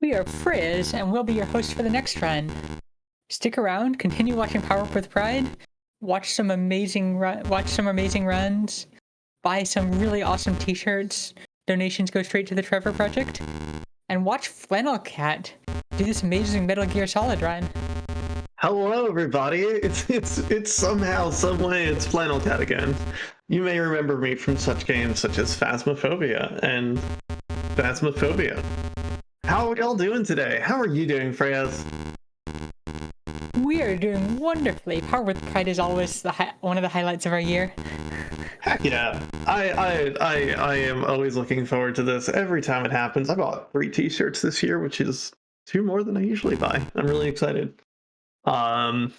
We are Frizz, and we'll be your host for the next run. Stick around, continue watching Power Up with Pride, watch some amazing runs, buy some really awesome t-shirts, donations go straight to the Trevor Project, and watch Flannelkat do this amazing Metal Gear Solid run. Hello, everybody. It's somehow, some way, it's Flannelkat again. You may remember me from such games such as Phasmophobia and Phasmophobia. How are y'all doing today? How are you doing, Freyas? We are doing wonderfully. Power with Pride is always one of the highlights of our year. Heck yeah. I am always looking forward to this. Every time it happens. I bought 3 t-shirts this year, which is 2 more than I usually buy. I'm really excited. But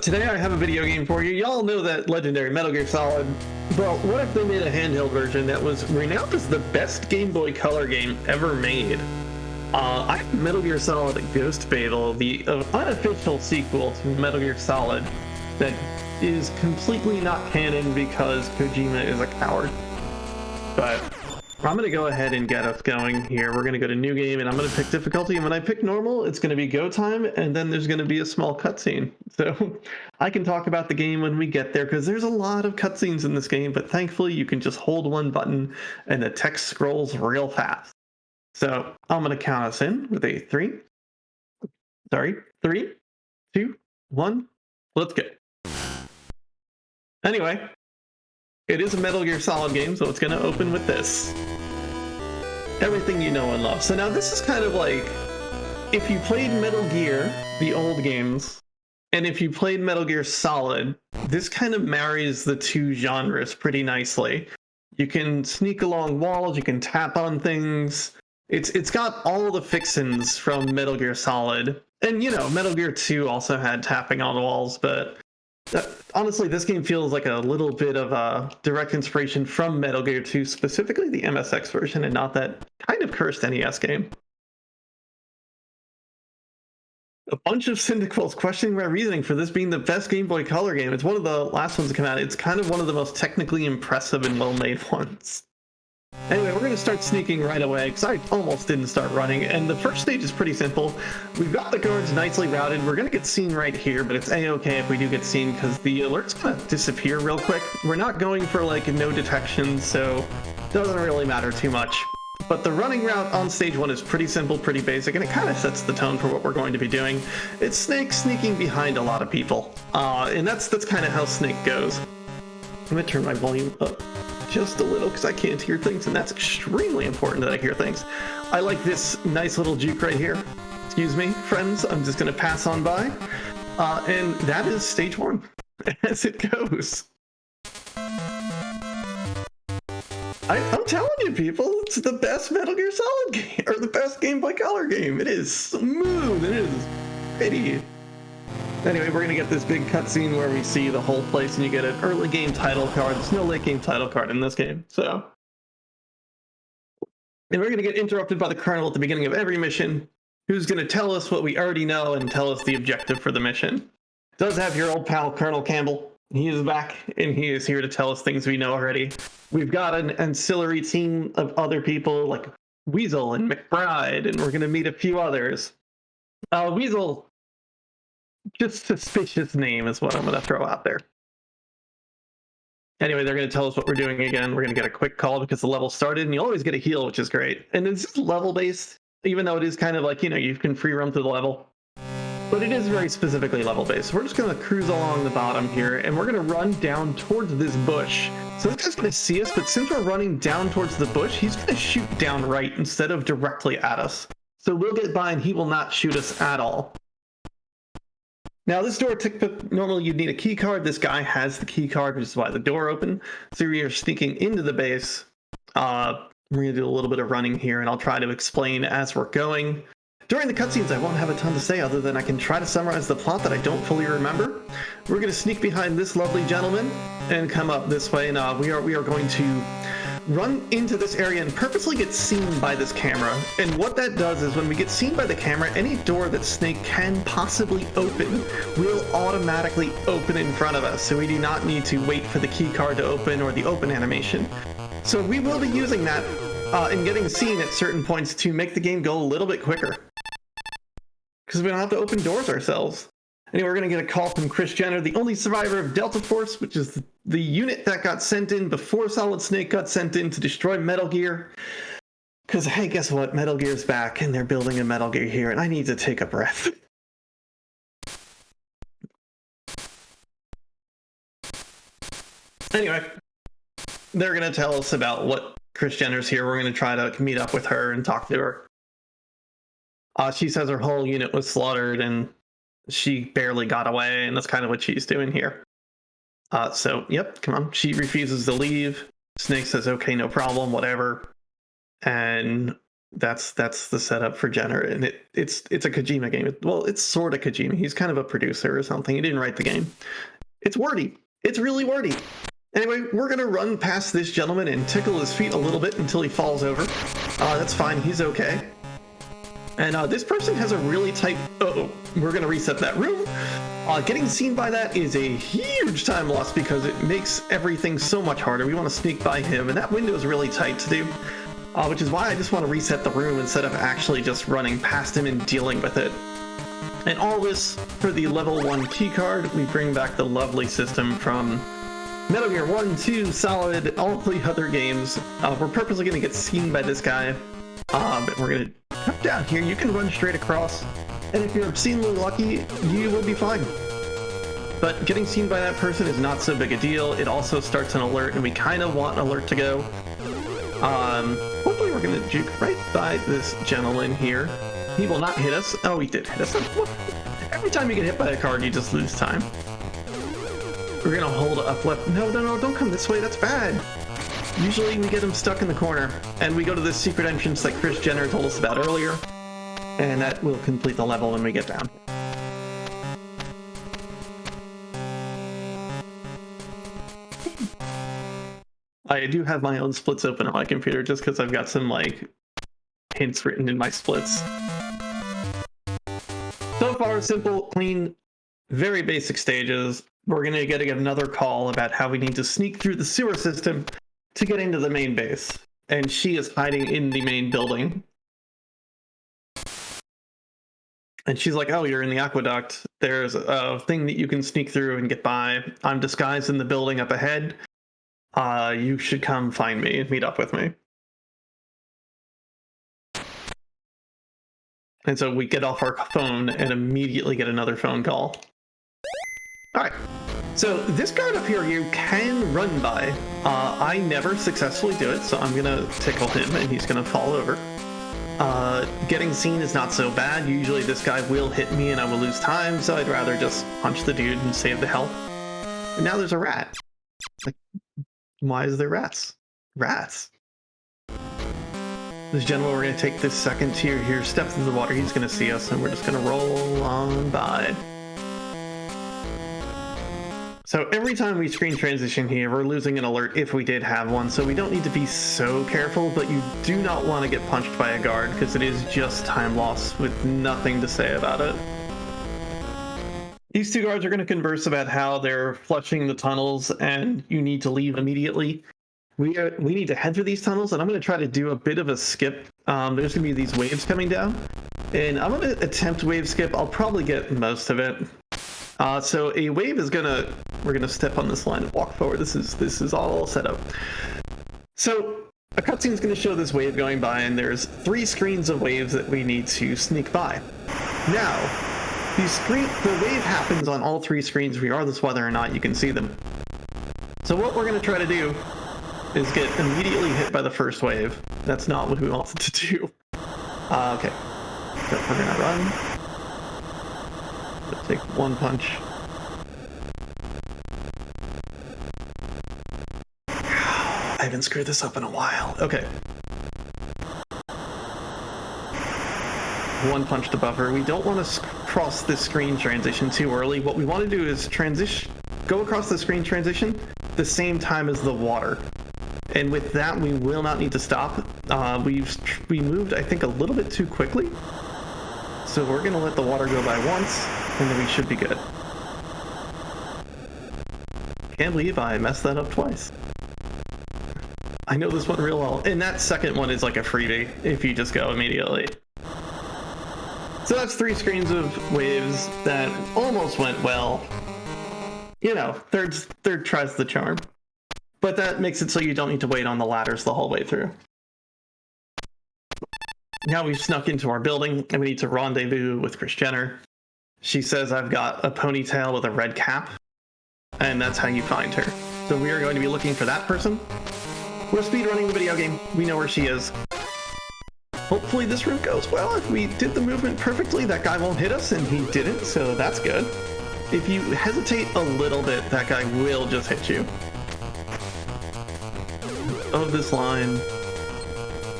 today I have a video game for you. Y'all know that legendary Metal Gear Solid. But what if they made a handheld version that was renowned as the best Game Boy Color game ever made? I have Metal Gear Solid Ghost Babel, the unofficial sequel to Metal Gear Solid that is completely not canon because Kojima is a coward. But I'm going to go ahead and get us going here. We're going to go to new game, and I'm going to pick difficulty. And when I pick normal, it's going to be go time, and then there's going to be a small cutscene. So I can talk about the game when we get there, because there's a lot of cutscenes in this game, but thankfully you can just hold one button, and the text scrolls real fast. So I'm going to count us in with a 3, 2, 1, let's go. Anyway, it is a Metal Gear Solid game, so it's going to open with this. Everything you know and love. So now this is kind of like, if you played Metal Gear, the old games, and if you played Metal Gear Solid, this kind of marries the two genres pretty nicely. You can sneak along walls, you can tap on things. It's got all the fixins from Metal Gear Solid. And, you know, Metal Gear 2 also had tapping on walls, but honestly, this game feels like a little bit of a direct inspiration from Metal Gear 2, specifically the MSX version, and not that kind of cursed NES game. A bunch of Syndicals questioning my reasoning for this being the best Game Boy Color game. It's one of the last ones to come out. It's kind of one of the most technically impressive and well-made ones. Anyway, we're going to start sneaking right away, because I almost didn't start running, and the first stage is pretty simple. We've got the guards nicely routed. We're going to get seen right here, but it's a-okay if we do get seen, because the alert's going to disappear real quick. We're not going for, like, no detection, so it doesn't really matter too much. But the running route on stage 1 is pretty simple, pretty basic, and it kind of sets the tone for what we're going to be doing. It's Snake sneaking behind a lot of people, and that's kind of how Snake goes. I'm going to turn my volume up just a little because I can't hear things, and that's extremely important that I hear things. I like this nice little juke right here. Excuse me, friends, I'm just going to pass on by. And that is stage 1, as it goes. I'm telling you, people, it's the best Metal Gear Solid game, or the best Game Boy Color game. It is smooth, it is pretty. Anyway, we're going to get this big cutscene where we see the whole place, and you get an early game title card. There's no late game title card in this game, so. And we're going to get interrupted by the Colonel at the beginning of every mission, who's going to tell us what we already know and tell us the objective for the mission. It does have your old pal, Colonel Campbell. He is back, and he is here to tell us things we know already. We've got an ancillary team of other people, like Weasel and McBride, and we're going to meet a few others. Weasel, just suspicious name is what I'm going to throw out there. Anyway, they're going to tell us what we're doing again. We're going to get a quick call because the level started, and you always get a heal, which is great. And it's level-based, even though it is kind of like, you know, you can free roam through the level. But it is very specifically level-based. We're just going to cruise along the bottom here, and we're going to run down towards this bush. So this guy's going to see us, but since we're running down towards the bush, he's going to shoot down right instead of directly at us. So we'll get by, and he will not shoot us at all. Now, this door, normally you'd need a key card. This guy has the key card, which is why the door opened. So we are sneaking into the base. We're going to do a little bit of running here, and I'll try to explain as we're going. During the cutscenes, I won't have a ton to say other than I can try to summarize the plot that I don't fully remember. We're going to sneak behind this lovely gentleman and come up this way, and we are going to run into this area and purposely get seen by this camera. And what that does is when we get seen by the camera, any door that Snake can possibly open will automatically open in front of us. So we do not need to wait for the key card to open or the open animation. So we will be using that and getting seen at certain points to make the game go a little bit quicker. Because we don't have to open doors ourselves. Anyway, we're going to get a call from Kris Jenner, the only survivor of Delta Force, which is the unit that got sent in before Solid Snake got sent in to destroy Metal Gear. Because, hey, guess what? Metal Gear's back, and they're building a Metal Gear here, and I need to take a breath. Anyway, they're going to tell us about what Kris Jenner's here. We're going to try to meet up with her and talk to her. She says her whole unit was slaughtered, and she barely got away, and that's kind of what she's doing here. So, yep, come on. She refuses to leave. Snake says, okay, no problem, whatever. And that's the setup for Jenner. And it's a Kojima game. Well, it's sort of Kojima. He's kind of a producer or something. He didn't write the game. It's wordy. It's really wordy. Anyway, we're going to run past this gentleman and tickle his feet a little bit until he falls over. That's fine. He's okay. And this person has a really tight... Uh-oh, we're going to reset that room. Getting seen by that is a huge time loss because it makes everything so much harder. We want to sneak by him, and that window is really tight to do. Which is why I just want to reset the room instead of actually just running past him and dealing with it. And all this for the level 1 keycard. We bring back the lovely system from Metal Gear 1, 2, Solid, all 3 other games. We're purposely going to get seen by this guy. But we're going to come down here. You can run straight across, and if you're obscenely lucky, you will be fine. But getting seen by that person is not so big a deal. It also starts an alert, and we kind of want an alert to go. Hopefully we're going to juke right by this gentleman here. He will not hit us. Oh, he did hit us. Every time you get hit by a card, you just lose time. We're going to hold up left. No, don't come this way. That's bad. Usually we get him stuck in the corner, and we go to this secret entrance that Kris Jenner told us about earlier, and that will complete the level when we get down. I do have my own splits open on my computer just because I've got some like hints written in my splits. So far, simple, clean, very basic stages. We're going to get another call about how we need to sneak through the sewer system to get into the main base, and she is hiding in the main building. And she's like, oh, you're in the aqueduct. There's a thing that you can sneak through and get by. I'm disguised in the building up ahead. You should come find me and meet up with me. And so we get off our phone and immediately get another phone call. All right. So this guard up here you can run by. I never successfully do it, so I'm going to tickle him and he's going to fall over. Getting seen is not so bad. Usually this guy will hit me and I will lose time, so I'd rather just punch the dude and save the health. And now there's a rat. Like, why is there rats? Rats. This gentleman, we're going to take this second tier here, step through the water. He's going to see us and we're just going to roll on by. So every time we screen transition here, we're losing an alert if we did have one, so we don't need to be so careful, but you do not want to get punched by a guard, because it is just time loss with nothing to say about it. These two guards are going to converse about how they're flushing the tunnels, and you need to leave immediately. We need to head through these tunnels, and I'm going to try to do a bit of a skip. There's going to be these waves coming down, and I'm going to attempt wave skip. I'll probably get most of it. So a wave is we're gonna step on this line and walk forward. This is all set up. So a cutscene is gonna show this wave going by, and there's 3 screens of waves that we need to sneak by. Now, the wave happens on all 3 screens, regardless whether or not you can see them. So what we're gonna try to do is get immediately hit by the first wave. That's not what we wanted to do. Okay, so we're gonna run. Let's take 1 punch. I haven't screwed this up in a while. Okay. 1 punch to buffer. We don't want to cross this screen transition too early. What we want to do is go across the screen transition the same time as the water. And with that, we will not need to stop. We moved, I think, a little bit too quickly. So we're going to let the water go by once, and then we should be good. Can't believe I messed that up twice. I know this one real well. And that second one is like a freebie if you just go immediately. So that's 3 screens of waves that almost went well. You know, third tries the charm. But that makes it so you don't need to wait on the ladders the whole way through. Now we've snuck into our building and we need to rendezvous with Kris Jenner. She says I've got a ponytail with a red cap, and that's how you find her. So we are going to be looking for that person. We're speedrunning the video game. We know where she is. Hopefully this route goes well. If we did the movement perfectly, that guy won't hit us, and he didn't, so that's good. If you hesitate a little bit, that guy will just hit you. Of this line,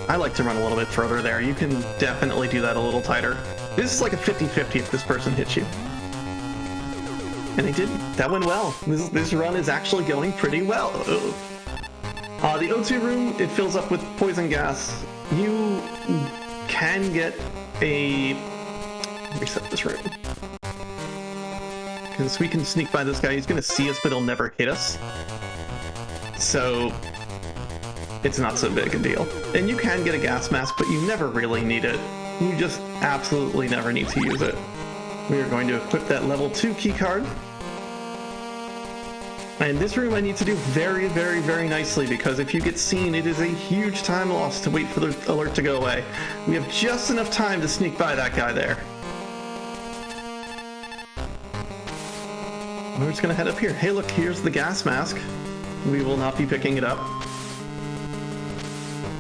I like to run a little bit further there. You can definitely do that a little tighter. This is like a 50-50 if this person hits you. And they didn't. That went well. This run is actually going pretty well. The O2 room, it fills up with poison gas. You can get a... reset this room. Because we can sneak by this guy. He's going to see us, but he'll never hit us. So it's not so big a deal. And you can get a gas mask, but you never really need it. You just absolutely never need to use it. We are going to equip that level 2 key card. And this room I need to do very, very, very nicely, because if you get seen, it is a huge time loss to wait for the alert to go away. We have just enough time to sneak by that guy there. We're just gonna head up here. Hey, look, here's the gas mask. We will not be picking it up.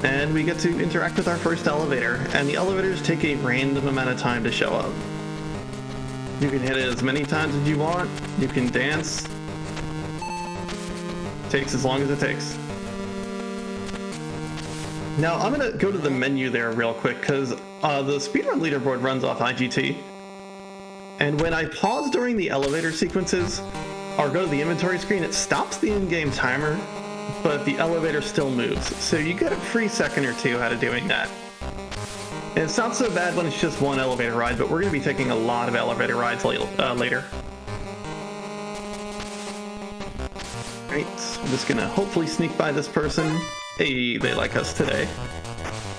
And we get to interact with our first elevator, and the elevators take a random amount of time to show up. You can hit it as many times as you want. You can dance. Takes as long as it takes. Now I'm gonna go to the menu there real quick, because the speedrun leaderboard runs off IGT, and when I pause during the elevator sequences or go to the inventory screen, it stops the in-game timer, but the elevator still moves, so you get a free second or two out of doing that. And it's not so bad when it's just one elevator ride, but we're going to be taking a lot of elevator rides later. Right, I'm just gonna hopefully sneak by this person. Hey, they like us today.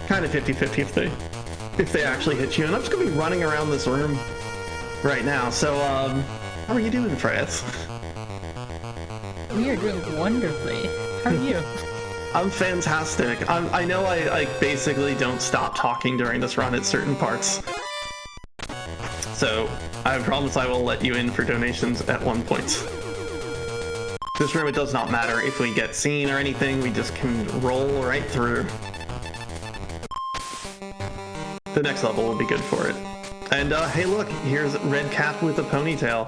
Kind of 50-50 if they actually hit you. And I'm just gonna be running around this room right now. So, how are you doing, Freds? We are doing wonderfully. How are you? I'm fantastic. I know I basically don't stop talking during this run at certain parts. So, I promise I will let you in for donations at one point. This room, it does not matter if we get seen or anything, we just can roll right through. The next level will be good for it. And hey look, here's Red Cap with a ponytail.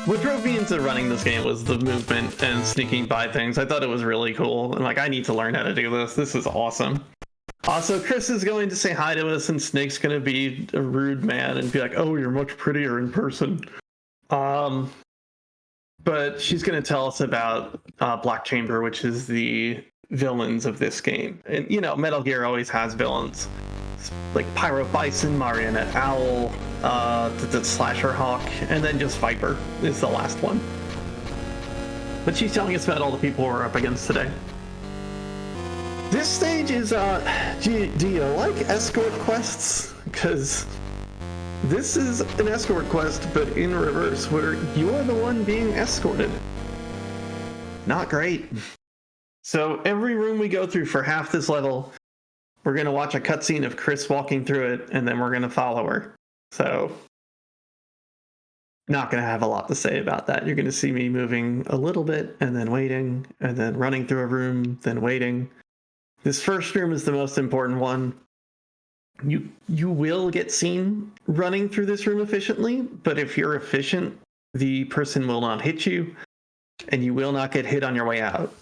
What drove me into running this game was the movement and sneaking by things. I thought it was really cool. And like, I need to learn how to do this. This is awesome. Also, Kris is going to say hi to us, and Snake's going to be a rude man and be like, oh, you're much prettier in person. But she's going to tell us about Black Chamber, which is the villains of this game. And, you know, Metal Gear always has villains. Like Pyro Bison, Marionette Owl, the Slasher Hawk, and then just Viper is the last one. But she's telling us about all the people we're up against today. This stage is, do you like escort quests? Because this is an escort quest, but in reverse, where you're the one being escorted. Not great. So every room we go through for half this level, we're going to watch a cutscene of Kris walking through it, and then we're going to follow her. So, not going to have a lot to say about that. You're going to see me moving a little bit, and then waiting, and then running through a room, then waiting. This first room is the most important one. You will get seen running through this room efficiently, but if you're efficient, the person will not hit you, and you will not get hit on your way out.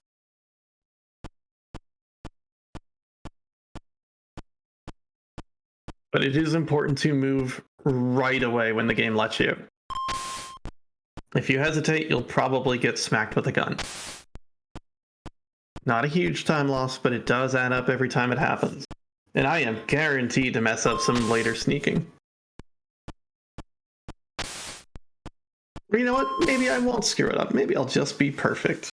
But it is important to move right away when the game lets you. If you hesitate, you'll probably get smacked with a gun. Not a huge time loss, but it does add up every time it happens. And I am guaranteed to mess up some later sneaking. Or you know what? Maybe I won't screw it up. Maybe I'll just be perfect.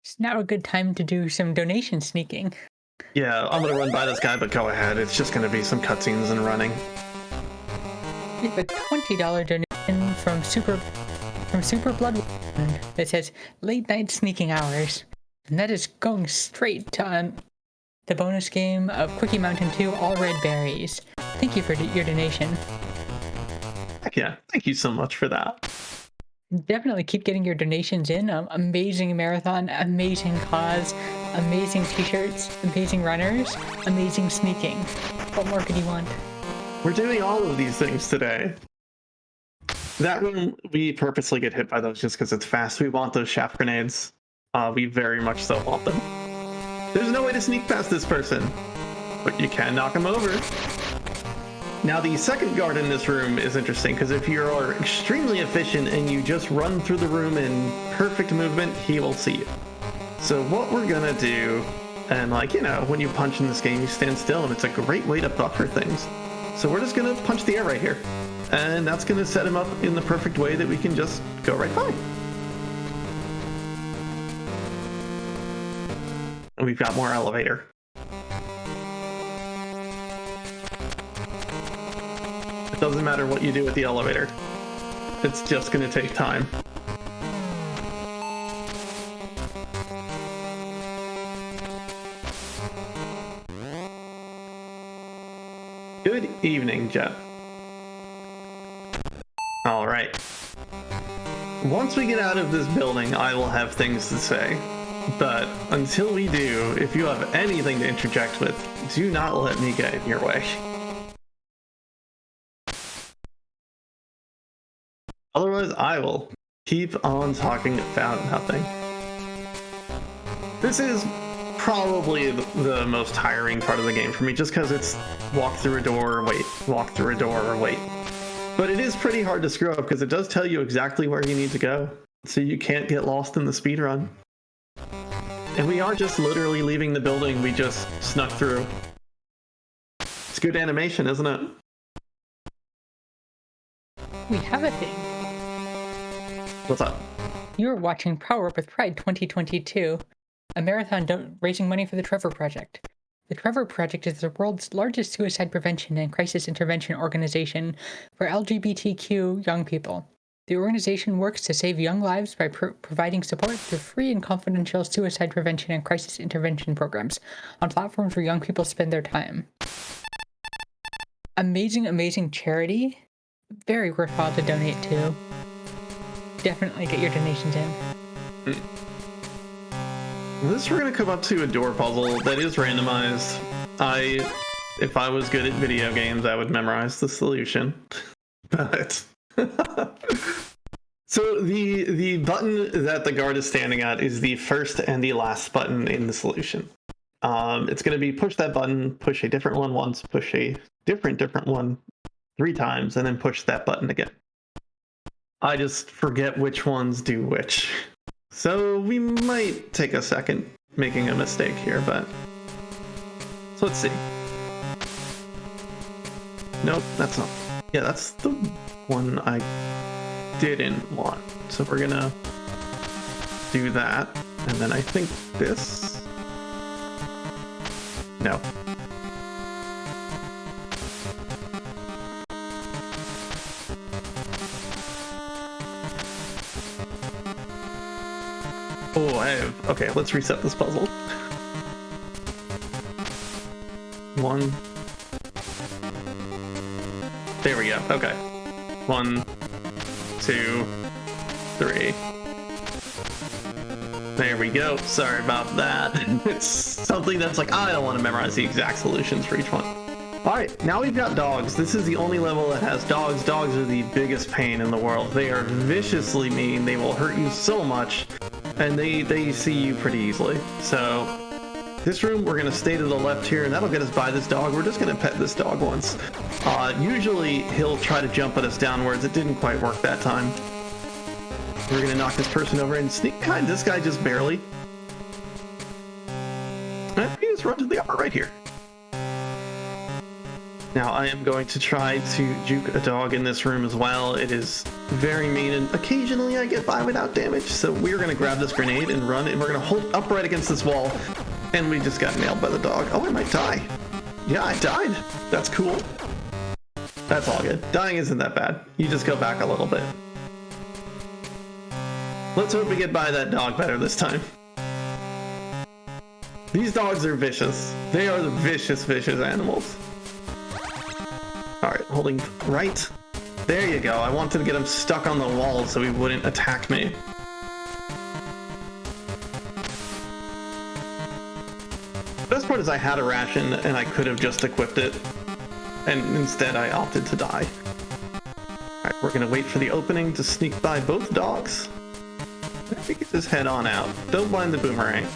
It's now a good time to do some donation sneaking. Yeah, I'm gonna run by this guy, but go ahead. It's just gonna be some cutscenes and running. We have a $20 donation from Super Blood that says late night sneaking hours, and that is going straight to the bonus game of Quickie Mountain 2 All Red Berries. Thank you for your donation. Heck yeah, thank you so much for that. Definitely keep getting your donations in. Amazing marathon, amazing cause, amazing t-shirts, amazing runners, amazing sneaking. What more could you want? We're doing all of these things today. That room, we purposely get hit by those just because it's fast. We want those shaft grenades. We very much so want them. There's no way to sneak past this person, but you can knock him over. Now, the second guard in this room is interesting because if you are extremely efficient and you just run through the room in perfect movement, he will see you. So what we're gonna do, and like, you know, when you punch in this game, you stand still, and it's a great way to buffer things. So we're just gonna punch the air right here. And that's gonna set him up in the perfect way that we can just go right by. And we've got more elevator. It doesn't matter what you do with the elevator. It's just gonna take time. Good evening, Jeff. All right. Once we get out of this building, I will have things to say. But until we do, if you have anything to interject with, do not let me get in your way. Otherwise, I will keep on talking about nothing. This is probably the most tiring part of the game for me, just because it's walk through a door, wait, walk through a door, wait. But it is pretty hard to screw up because it does tell you exactly where you need to go, so you can't get lost in the speedrun. And we are just literally leaving the building we just snuck through. It's good animation, isn't it? We have a thing. What's up? You're watching Power Up with Pride 2022, a marathon raising money for the Trevor Project. The Trevor Project is the world's largest suicide prevention and crisis intervention organization for LGBTQ young people. The organization works to save young lives by providing support through free and confidential suicide prevention and crisis intervention programs on platforms where young people spend their time. Amazing, amazing charity. Very worthwhile to donate to. Definitely get your donations in. This we're gonna come up to a door puzzle that is randomized. If I was good at video games, I would memorize the solution. But so the button that the guard is standing at is the first and the last button in the solution. It's gonna be push that button, push a different one once, push a different one 3 times, and then push that button again. I just forget which ones do which. So we might take a second making a mistake here, but so let's see. Nope, that's not. Yeah, that's the one I didn't want. So we're gonna do that, and then I think this. No. Oh, okay, let's reset this puzzle. 1. There we go. Okay. 1, 2, 3. There we go. Sorry about that. It's something that's like, I don't want to memorize the exact solutions for each one. Alright, now we've got dogs. This is the only level that has dogs. Dogs are the biggest pain in the world. They are viciously mean. They will hurt you so much. And they see you pretty easily. So this room, we're gonna stay to the left here, and that'll get us by this dog. We're just gonna pet this dog once. Usually he'll try to jump at us downwards. It didn't quite work that time. We're gonna knock this person over and sneak behind this guy just barely. And we just run to the upper right here. Now I am going to try to juke a dog in this room as well. It is very mean, and occasionally I get by without damage. So we're going to grab this grenade and run, and we're going to hold upright against this wall. And we just got nailed by the dog. Oh, I might die. Yeah, I died. That's cool. That's all good. Dying isn't that bad. You just go back a little bit. Let's hope we get by that dog better this time. These dogs are vicious. They are the vicious, vicious animals. Alright, holding right. There you go. I wanted to get him stuck on the wall so he wouldn't attack me. The best part is I had a ration and I could have just equipped it. And instead I opted to die. Alright, we're gonna wait for the opening to sneak by both dogs. Let me get this head on out. Don't blind the boomerang.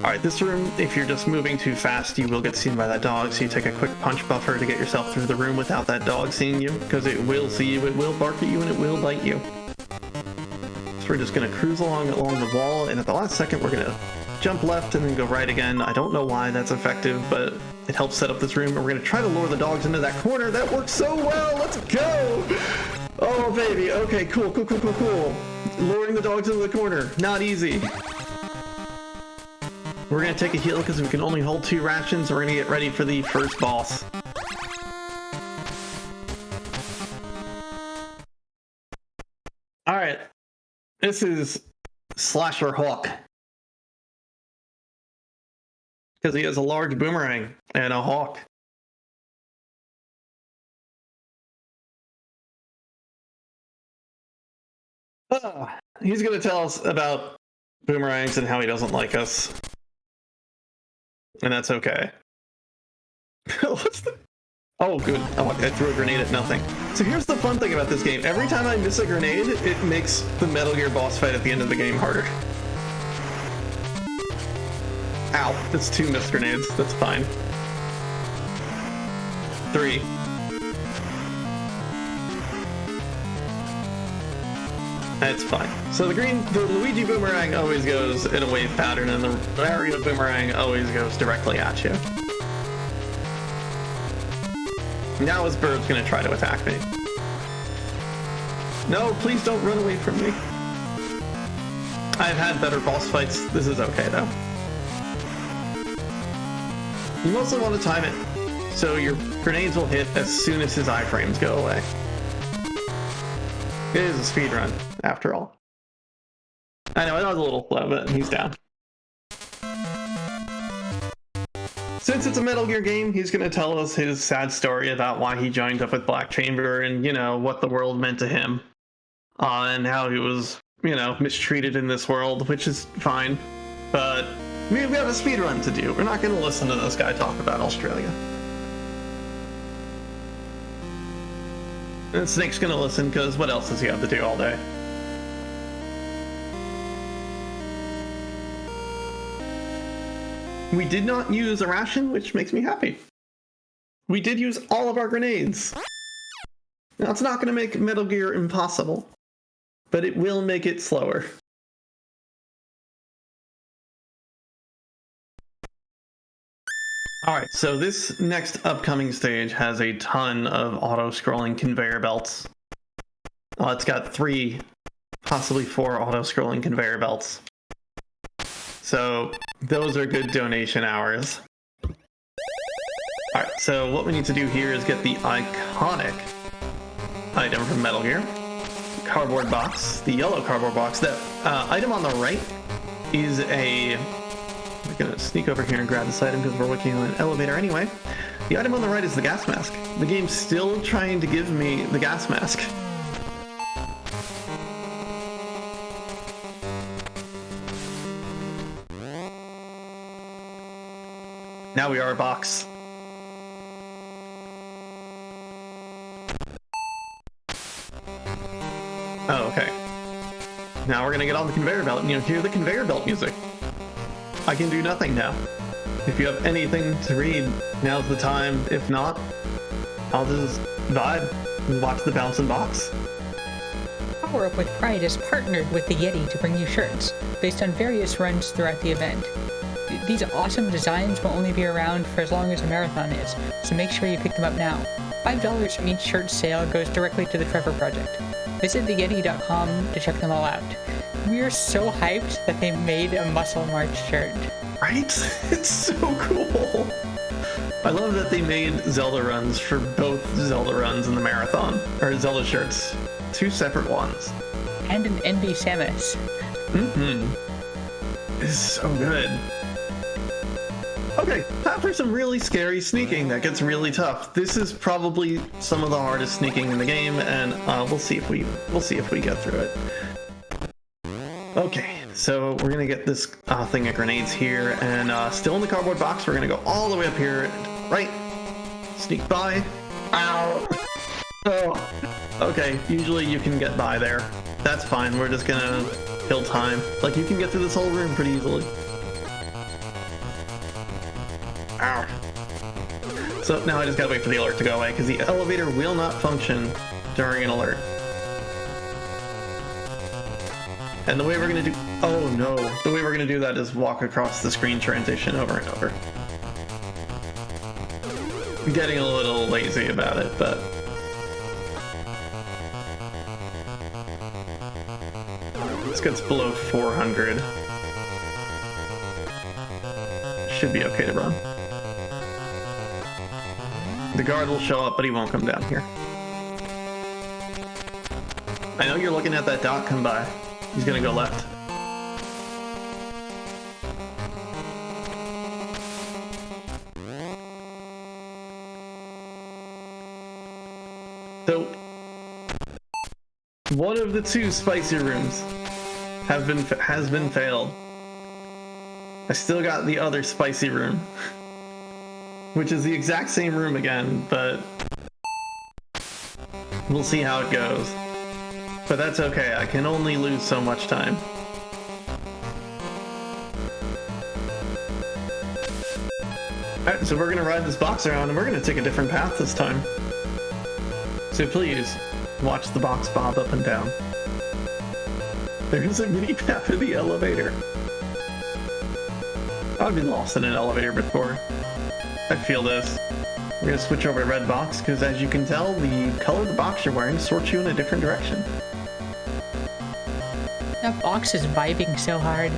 Alright, this room, if you're just moving too fast, you will get seen by that dog, so you take a quick punch buffer to get yourself through the room without that dog seeing you, because it will see you, it will bark at you, and it will bite you. So we're just going to cruise along the wall, and at the last second we're going to jump left and then go right again. I don't know why that's effective, but it helps set up this room, and we're going to try to lure the dogs into that corner. That works so well! Let's go! Oh, baby. Okay, cool. Luring the dogs into the corner. Not easy. We're going to take a heal because we can only hold 2 rations. We're going to get ready for the first boss. Alright. This is Slasher Hawk. Because he has a large boomerang and a hawk. He's going to tell us about boomerangs and how he doesn't like us. And that's okay. What's the... Oh, good. Oh, I threw a grenade at nothing. So here's the fun thing about this game. Every time I miss a grenade, it makes the Metal Gear boss fight at the end of the game harder. Ow. That's 2 missed grenades. That's fine. 3. That's fine. So the Luigi boomerang always goes in a wave pattern, and the Mario boomerang always goes directly at you. Now his bird's gonna try to attack me. No, please don't run away from me. I've had better boss fights. This is okay though. You mostly want to time it so your grenades will hit as soon as his iframes go away. It is a speed run, after all. I know, it was a little slow, but he's down. Since it's a Metal Gear game, he's going to tell us his sad story about why he joined up with Black Chamber and, you know, what the world meant to him. And how he was, you know, mistreated in this world, which is fine. But we've got a speed run to do. We're not going to listen to this guy talk about Australia. And Snake's gonna listen, because what else does he have to do all day? We did not use a ration, which makes me happy. We did use all of our grenades. Now, it's not gonna make Metal Gear impossible, but it will make it slower. Alright, so this next upcoming stage has a ton of auto-scrolling conveyor belts. It's got 3, possibly 4 auto-scrolling conveyor belts. So those are good donation hours. Alright, so what we need to do here is get the iconic item from Metal Gear. Cardboard box, the yellow cardboard box. The item on the right is a... We're gonna sneak over here and grab this item because we're working on an elevator anyway. The item on the right is the gas mask. The game's still trying to give me the gas mask. Now we are a box. Oh, okay. now we're gonna get on the conveyor belt and hear the conveyor belt music. I can do nothing now. If you have anything to read, now's the time. If not, I'll just vibe and watch the bouncing box. Power Up with Pride is partnered with the Yeti to bring you shirts based on various runs throughout the event. These awesome designs will only be around for as long as the marathon is, so make sure you pick them up now. $5 from each shirt sale goes directly to the Trevor Project. Visit theyeti.com to check them all out. We are so hyped that they made a Muscle March shirt. Right? It's so cool. I love that they made Zelda runs for both Zelda runs and the marathon, or Zelda shirts. 2 separate ones. And an NB Samus. This is so good. Okay, time for some really scary sneaking that gets really tough. This is probably some of the hardest sneaking in the game, and we'll see if we get through it. Okay, so we're gonna get this thing of grenades here, and still in the cardboard box. We're gonna go all the way up here, right? Sneak by. Ow! Oh. Okay, usually you can get by there. That's fine. We're just gonna kill time. Like, you can get through this whole room pretty easily. Ow. So now I just gotta wait for the alert to go away, because the elevator will not function during an alert. And the way we're gonna do... Oh no. The way we're gonna do that is walk across the screen transition over and over. I'm getting a little lazy about it, but... This gets below 400. Should be okay to run. The guard will show up, but he won't come down here. I know you're looking at that dot come by. He's gonna go left. So, one of the 2 spicy rooms has been failed. I still got the other spicy room, which is the exact same room again, but we'll see how it goes. But that's okay, I can only lose so much time. Alright, so we're gonna ride this box around and we're gonna take a different path this time. So please, watch the box bob up and down. There's a mini map in the elevator. I've been lost in an elevator before. I feel this. We're gonna switch over to red box, because as you can tell, the color of the box you're wearing sorts you in a different direction. That box is vibing so hard.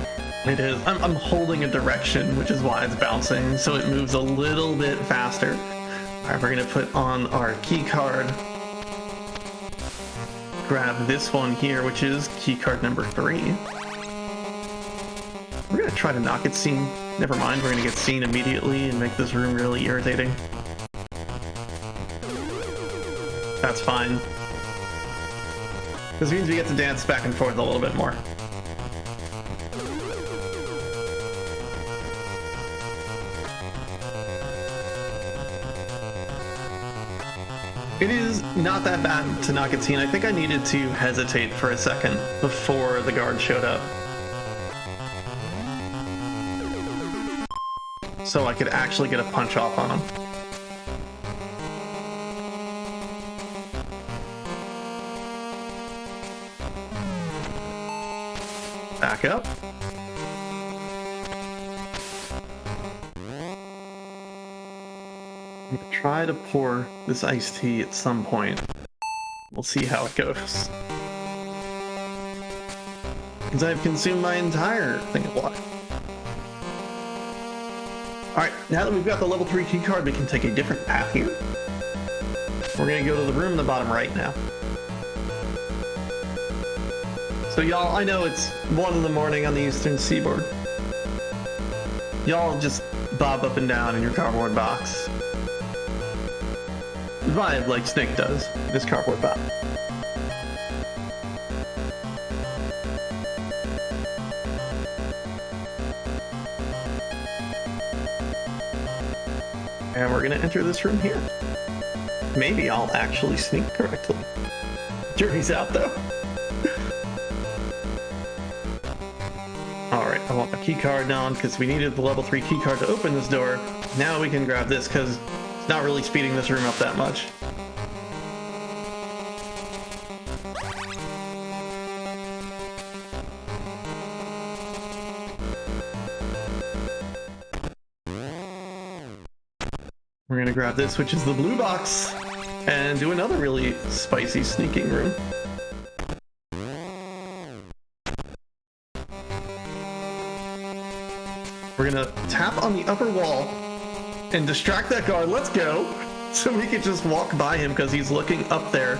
It is. I'm holding a direction, which is why it's bouncing, so it moves a little bit faster. Alright, we're gonna put on our key card. Grab this one here, which is key card number 3. We're gonna try to not get seen. Never mind, we're gonna get seen immediately and make this room really irritating. That's fine. This means we get to dance back and forth a little bit more. It is not that bad to not get seen. I think I needed to hesitate for a second before the guard showed up, so I could actually get a punch off on him. Back up. I'm gonna try to pour this iced tea at some point. We'll see how it goes. Because I've consumed my entire thing of water. Alright, now that we've got the level 3 key card, we can take a different path here. We're gonna go to the room in the bottom right now. So y'all, I know it's 1 in the morning on the eastern seaboard. Y'all just bob up and down in your cardboard box. Vibe like Snake does, this cardboard box. And we're gonna enter this room here. Maybe I'll actually sneak correctly. Jury's out though. I want a key card now because we needed the level 3 key card to open this door. Now we can grab this because it's not really speeding this room up that much. We're gonna grab this, which is the blue box, and do another really spicy sneaking room. We're gonna tap on the upper wall and distract that guard. Let's go! So we can just walk by him because he's looking up there,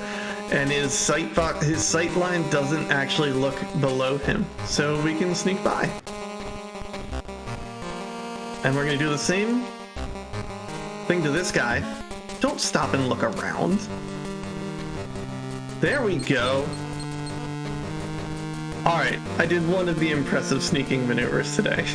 and his sight line doesn't actually look below him, so we can sneak by. And we're gonna do the same thing to this guy. Don't stop and look around. There we go. Alright, I did one of the impressive sneaking maneuvers today.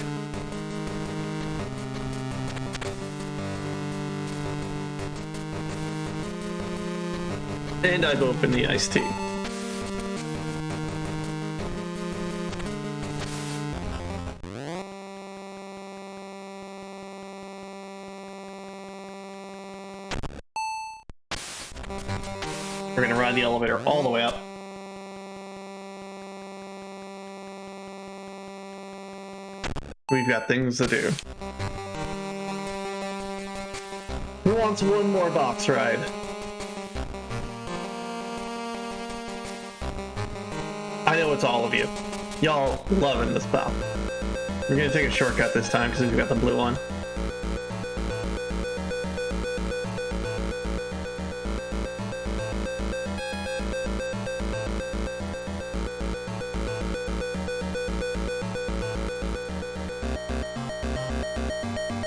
And I've opened the iced tea. We're gonna ride the elevator all the way up. We've got things to do. Who wants one more box ride? I know it's all of you. Y'all loving this pop. We're gonna take a shortcut this time because we've got the blue one.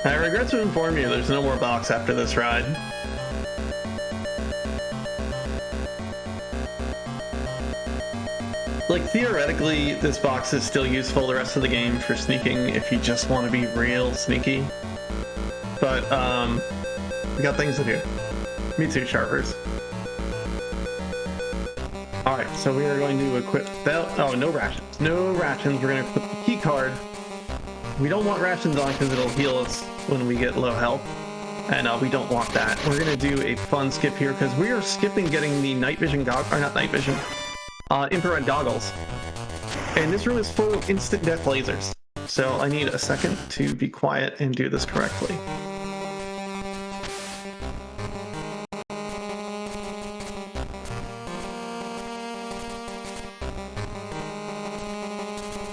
I regret to inform you, there's no more box after this ride. Like, theoretically, this box is still useful the rest of the game for sneaking if you just want to be real sneaky. But, we got things to do. Me too, Sharpers. Alright, so we are going to equip belt. Oh, no rations. No rations. We're going to equip the key card. We don't want rations on because it'll heal us when we get low health. And we don't want that. We're going to do a fun skip here because we are skipping getting the night vision goggles, or not night vision, infrared goggles. And this room is full of instant death lasers. So I need a second to be quiet and do this correctly.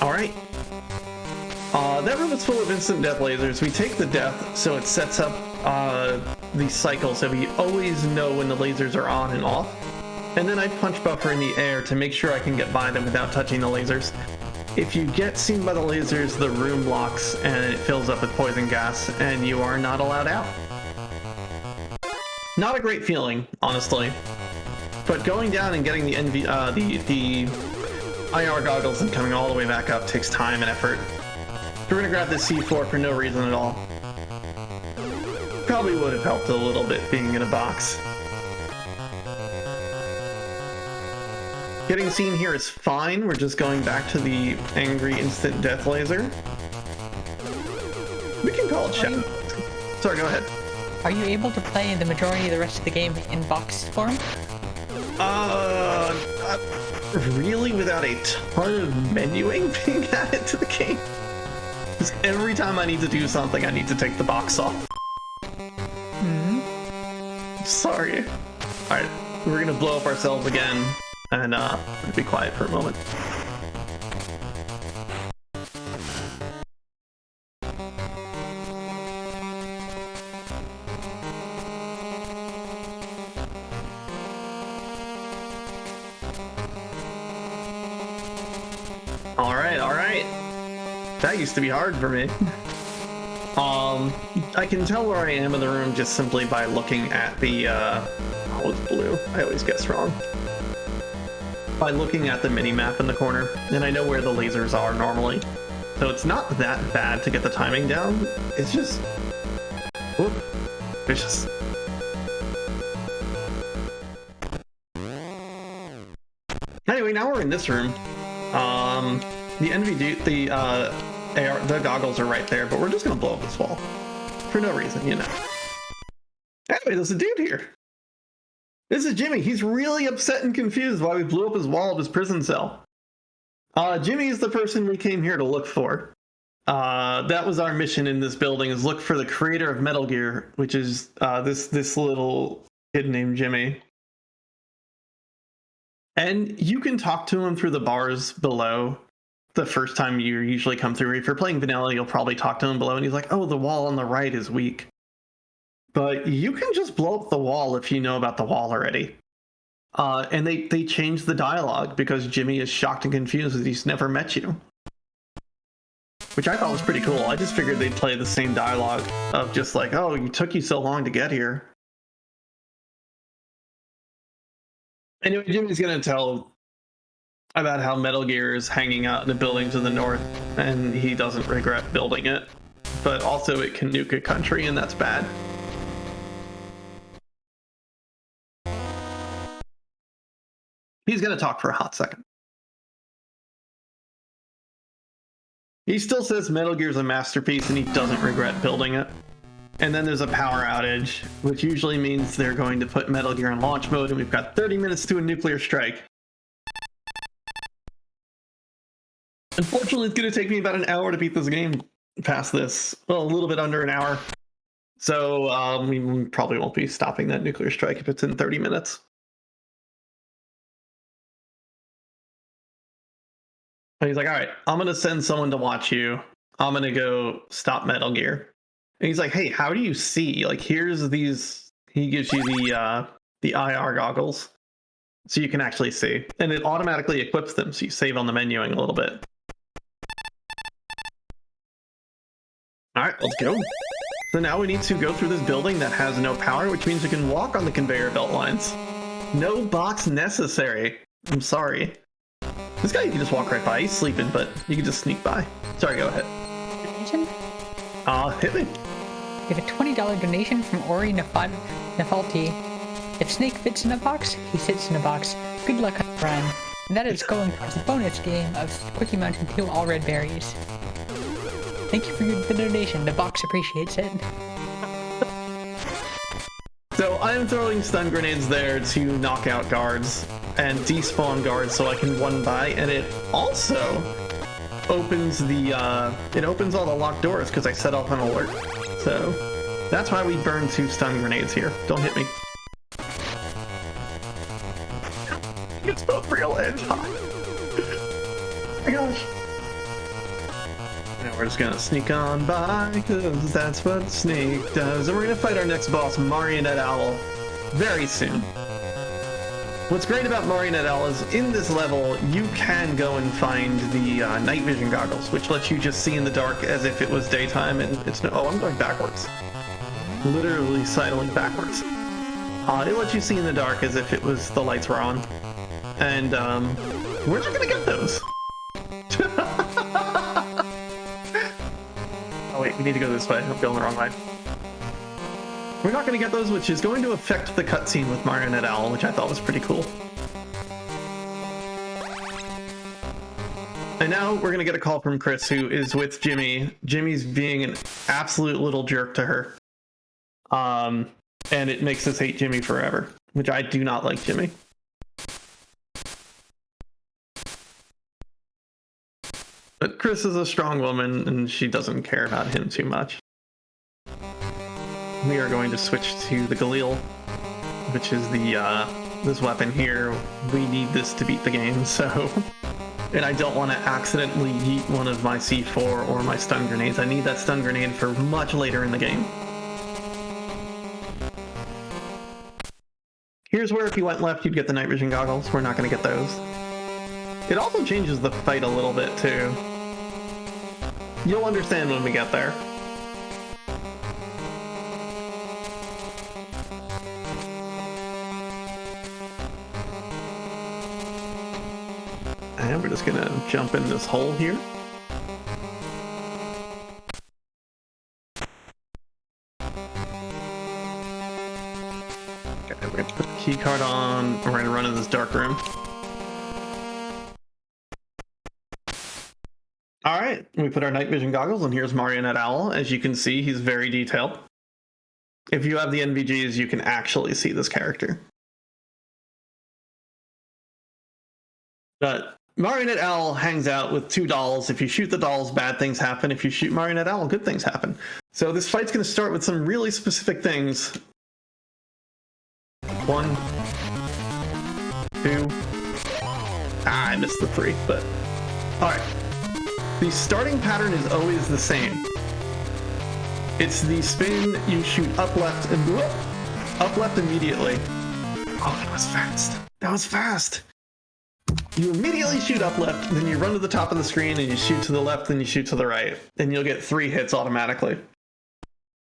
Alright. That room is full of instant death lasers. We take the death so it sets up the cycle so we always know when the lasers are on and off. And then I punch buffer in the air to make sure I can get by them without touching the lasers. If you get seen by the lasers, the room locks and it fills up with poison gas and you are not allowed out. Not a great feeling, honestly. But going down and getting the IR goggles and coming all the way back up takes time and effort. We're gonna grab this C4 for no reason at all. Probably would have helped a little bit being in a box. Getting seen here is fine. We're just going back to the angry instant death laser. We can call it chat. Sorry, go ahead. Are you able to play the majority of the rest of the game in box form? Not really, without a ton of menuing being added to the game. Because every time I need to do something, I need to take the box off. Sorry. Alright, we're gonna blow up ourselves again, and be quiet for a moment. Alright. That used to be hard for me. I can tell where I am in the room just simply by looking at the, oh, it's blue. I always guess wrong. By looking at the mini-map in the corner, and I know where the lasers are normally. So it's not that bad to get the timing down. It's just... whoop. Vicious. Anyway, now we're in this room. The the goggles are right there, but we're just gonna blow up this wall for no reason, you know. Anyway, there's a dude here. This is Jimmy. He's really upset and confused why we blew up his wall of his prison cell. Jimmy is the person we came here to look for. That was our mission in this building, is look for the creator of Metal Gear, which is this little kid named Jimmy. And you can talk to him through the bars below the first time you usually come through. If you're playing vanilla, you'll probably talk to him below, and he's like, oh, the wall on the right is weak. But you can just blow up the wall if you know about the wall already. And they changed the dialogue because Jimmy is shocked and confused because he's never met you. Which I thought was pretty cool. I just figured they'd play the same dialogue of just like, oh, it took you so long to get here. Anyway, Jimmy's going to tell about how Metal Gear is hanging out in a building to the north, and he doesn't regret building it. But also it can nuke a country, and that's bad. He's going to talk for a hot second. He still says Metal Gear's a masterpiece and he doesn't regret building it. And then there's a power outage, which usually means they're going to put Metal Gear in launch mode, and we've got 30 minutes to a nuclear strike. Unfortunately, it's going to take me about an hour to beat this game past this. Well, a little bit under an hour. So we probably won't be stopping that nuclear strike if it's in 30 minutes. And he's like, all right, I'm going to send someone to watch you. I'm going to go stop Metal Gear. And he's like, hey, how do you see? Like, here's these. He gives you the IR goggles so you can actually see. And it automatically equips them, so you save on the menuing a little bit. All right, let's go. So now we need to go through this building that has no power, which means we can walk on the conveyor belt lines. No box necessary. I'm sorry. This guy, you can just walk right by. He's sleeping, but you can just sneak by. Sorry, go ahead. Donation? Hit me. We have a $20 donation from Ori Nafalti. If Snake fits in a box, he sits in a box. Good luck on the run. And that is going towards the bonus game of Quickie Mountain 2 All Red Berries. Thank you for the donation. The box appreciates it. So I'm throwing stun grenades there to knock out guards and despawn guards so I can one by, and it also opens all the locked doors because I set off an alert. So that's why we burn 2 stun grenades here. Don't hit me. It's both real and hot. Oh my gosh. Now we're just gonna sneak on by because that's what Snake does. And we're gonna fight our next boss, Marionette Owl, very soon. What's great about Marionette Owl is in this level, you can go and find the night vision goggles, which lets you just see in the dark as if it was daytime, and it's no, oh, I'm going backwards. Literally sidling backwards. It lets you see in the dark as if the lights were on. And, we're not gonna get those. Oh wait, we need to go this way. I'm going the wrong way. We're not going to get those, which is going to affect the cutscene with Marionette Owl, which I thought was pretty cool. And now we're going to get a call from Chris, who is with Jimmy. Jimmy's being an absolute little jerk to her. And it makes us hate Jimmy forever, which I do not like Jimmy. But Chris is a strong woman, and she doesn't care about him too much. We are going to switch to the Galil, which is this weapon here. We need this to beat the game, so... And I don't want to accidentally yeet one of my C4 or my stun grenades. I need that stun grenade for much later in the game. Here's where if you went left, you'd get the night vision goggles. We're not going to get those. It also changes the fight a little bit, too. You'll understand when we get there. And we're just gonna jump in this hole here. Okay, we're gonna put the key card on. We're gonna run in this dark room. Alright, right, we put our night vision goggles, and here's Marionette Owl. As you can see, he's very detailed. If you have the NVGs, you can actually see this character. But Marionette Owl hangs out with two dolls. If you shoot the dolls, bad things happen. If you shoot Marionette Owl, good things happen. So this fight's going to start with some really specific things. 1, 2. I missed the 3, but all right. The starting pattern is always the same. It's the spin, you shoot up left, and whoop, up left immediately. Oh, that was fast. That was fast. You immediately shoot up left, then you run to the top of the screen, and you shoot to the left, then you shoot to the right. And you'll get 3 hits automatically.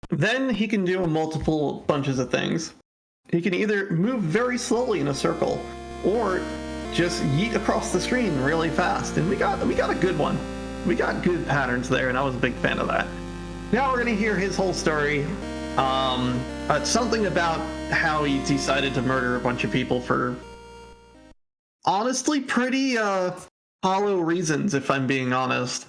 Then he can do multiple bunches of things. He can either move very slowly in a circle, or just yeet across the screen really fast. And we got a good one. We got good patterns there, and I was a big fan of that. Now we're going to hear his whole story. Something about how he decided to murder a bunch of people for honestly pretty hollow reasons, if I'm being honest.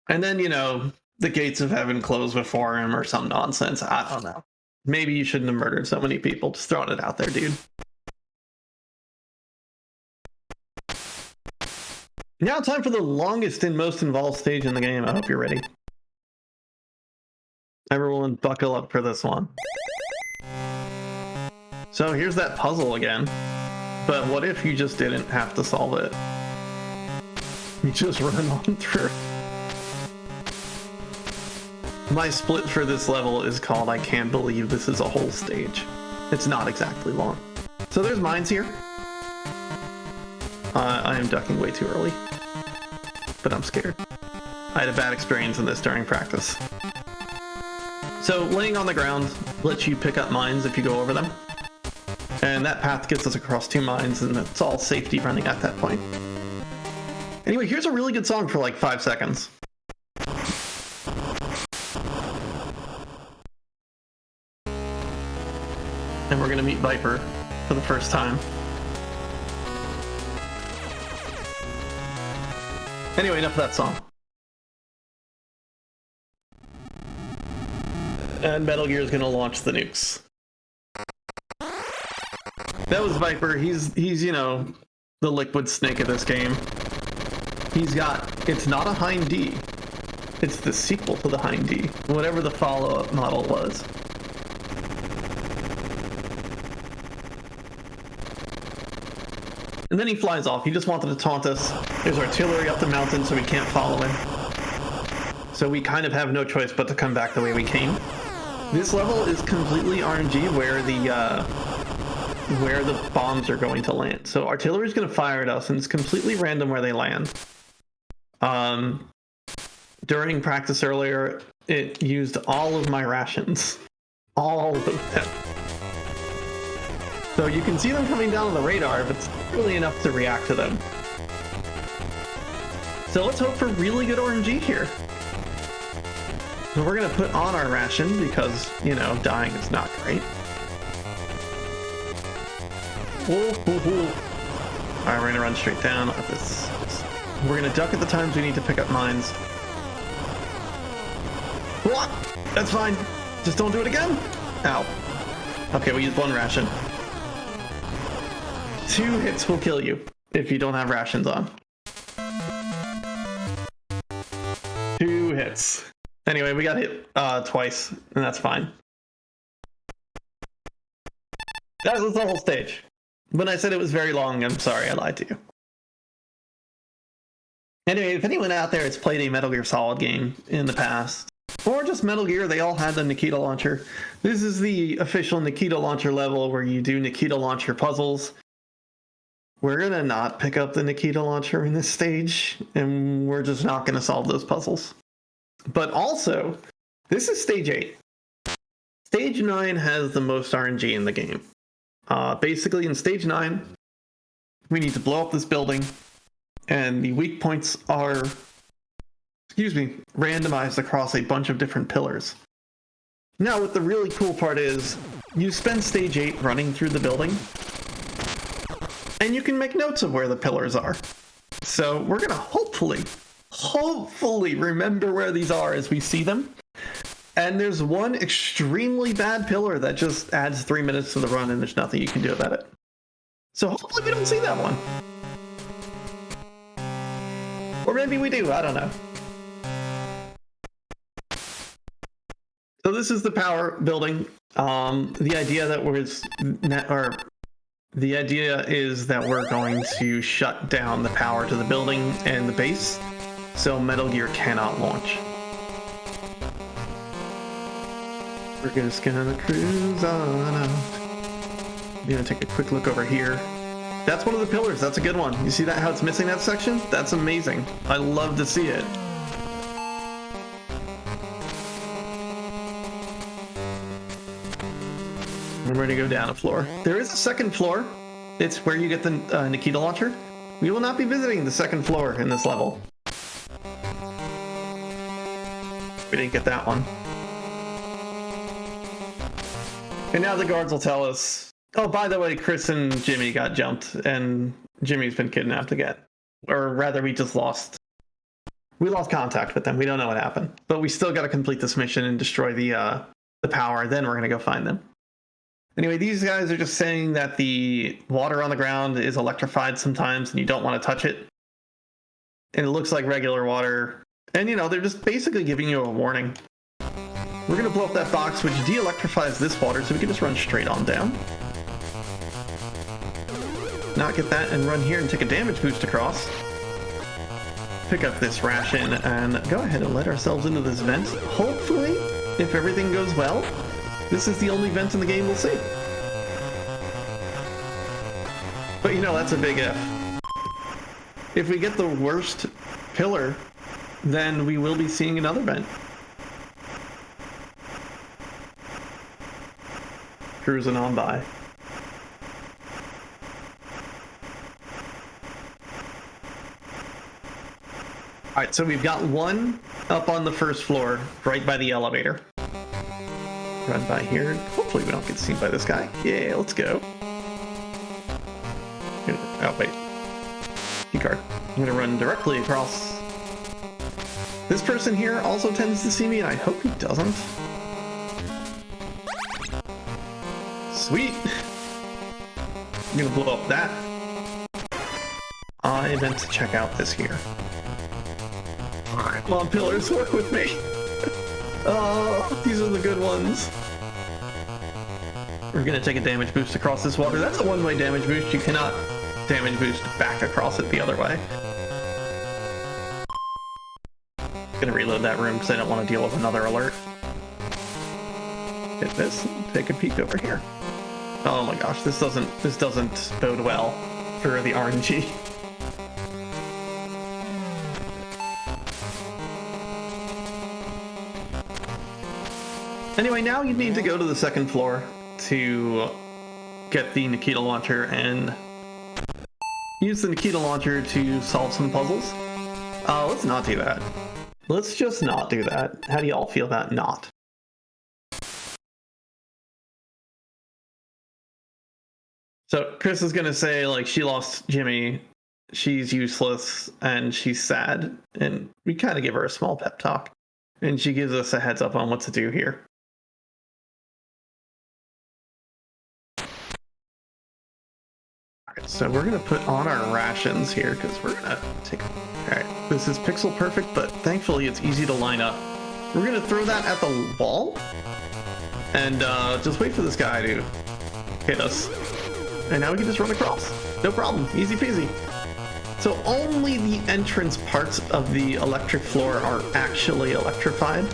And then, you know, the gates of heaven closed before him or some nonsense. I don't know. Maybe you shouldn't have murdered so many people. Just throwing it out there, dude. Now time for the longest and most involved stage in the game. I hope you're ready. Everyone buckle up for this one. So here's that puzzle again. But what if you just didn't have to solve it? You just run on through. My split for this level is called I Can't Believe This Is a Whole Stage. It's not exactly long. So there's mines here. I am ducking way too early. But I'm scared. I had a bad experience in this during practice. So laying on the ground lets you pick up mines if you go over them. And that path gets us across 2 mines, and it's all safety running at that point. Anyway, here's a really good song for like 5 seconds. And we're gonna meet Viper for the first time. Anyway, enough of that song. And Metal Gear is gonna launch the nukes. That was Viper. He's you know, the liquid snake of this game. It's not a Hind D. It's the sequel to the Hind D, whatever the follow-up model was. And then he flies off. He just wanted to taunt us. There's artillery up the mountain, so we can't follow him. So we kind of have no choice but to come back the way we came. This level is completely RNG where the bombs are going to land. So artillery is going to fire at us, and it's completely random where they land. During practice earlier, it used all of my rations. All of them. So you can see them coming down on the radar, but it's really enough to react to them. So let's hope for really good RNG here. So we're going to put on our ration because, you know, dying is not great. Alright, we're going to run straight down at this. We're going to duck at the times we need to pick up mines. What? That's fine. Just don't do it again. Ow. Okay, we used 1 ration. 2 hits will kill you if you don't have rations on. 2 hits. Anyway, we got hit twice, and that's fine. That was the whole stage. When I said it was very long, I'm sorry, I lied to you. Anyway, if anyone out there has played a Metal Gear Solid game in the past, or just Metal Gear, they all had the Nikita launcher. This is the official Nikita launcher level where you do Nikita launcher puzzles. We're going to not pick up the Nikita launcher in this stage, and we're just not going to solve those puzzles. But also, this is stage 8. Stage 9 has the most RNG in the game. Basically, in stage 9, we need to blow up this building, and the weak points are, randomized across a bunch of different pillars. Now, what the really cool part is, you spend stage 8 running through the building, And you can make notes of where the pillars are. So we're gonna hopefully remember where these are as we see them. And there's one extremely bad pillar that just adds 3 minutes to the run and there's nothing you can do about it. So hopefully we don't see that one. Or maybe we do, I don't know. So this is the power building. The idea is that we're going to shut down the power to the building and the base, so Metal Gear cannot launch. We're just gonna cruise on out. I'm gonna take a quick look over here. That's one of the pillars. That's a good one. You see that, how it's missing that section? That's amazing. I love to see it. I'm ready to go down a floor. There is a second floor. It's where you get the Nikita launcher. We will not be visiting the second floor in this level. We didn't get that one. And now the guards will tell us, oh, by the way, Chris and Jimmy got jumped, and Jimmy's been kidnapped again. Or rather, we lost contact with them. We don't know what happened. But we still got to complete this mission and destroy the power, then we're going to go find them. Anyway, these guys are just saying that the water on the ground is electrified sometimes and you don't want to touch it. And it looks like regular water. And, you know, they're just basically giving you a warning. We're going to blow up that box, which de-electrifies this water, so we can just run straight on down. Not get that and run here and take a damage boost across. Pick up this ration and go ahead and let ourselves into this vent. Hopefully, if everything goes well, this is the only vent in the game we'll see. But you know, that's a big if. If we get the worst pillar, then we will be seeing another vent. Cruising on by. Alright, so we've got one up on the first floor, right by the elevator. Run by here. Hopefully we don't get seen by this guy. Yeah, let's go. Oh, wait. Key card. I'm gonna run directly across. This person here also tends to see me, and I hope he doesn't. Sweet. I'm gonna blow up that. I meant to check out this here. Come on, pillars, work with me. Oh, these are the good ones. We're gonna take a damage boost across this water. That's a one-way damage boost. You cannot damage boost back across it the other way. Gonna reload that room because I don't want to deal with another alert. Hit this. Take a peek over here. Oh my gosh, this doesn't bode well for the RNG. Anyway, now you need to go to the second floor to get the Nikita launcher and use the Nikita launcher to solve some puzzles. Let's not do that. Let's just not do that. How do y'all feel about not? So Chris is gonna say, like, she lost Jimmy, she's useless, and she's sad. And we kind of give her a small pep talk. And she gives us a heads up on what to do here. So we're gonna put on our rations here because we're gonna take. All right, this is pixel perfect, but thankfully it's easy to line up. We're gonna throw that at the wall and just wait for this guy to hit us. And now we can just run across. No problem, easy peasy. So only the entrance parts of the electric floor are actually electrified.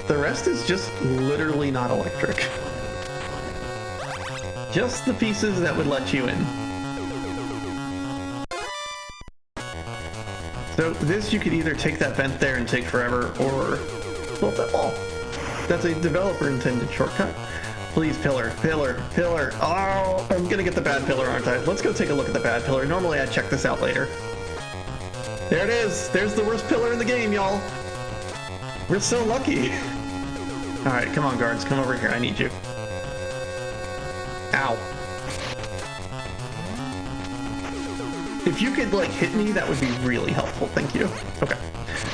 The rest is just literally not electric. Just the pieces that would let you in. So this, you could either take that vent there and take forever, or blow up that wall. That's a developer-intended shortcut. Please, pillar, pillar, pillar. Oh, I'm gonna get the bad pillar, aren't I? Let's go take a look at the bad pillar. Normally I'd check this out later. There it is. There's the worst pillar in the game, y'all. We're so lucky. All right, come on, guards. Come over here. I need you. Ow. If you could, like, hit me, that would be really helpful. Thank you. Okay.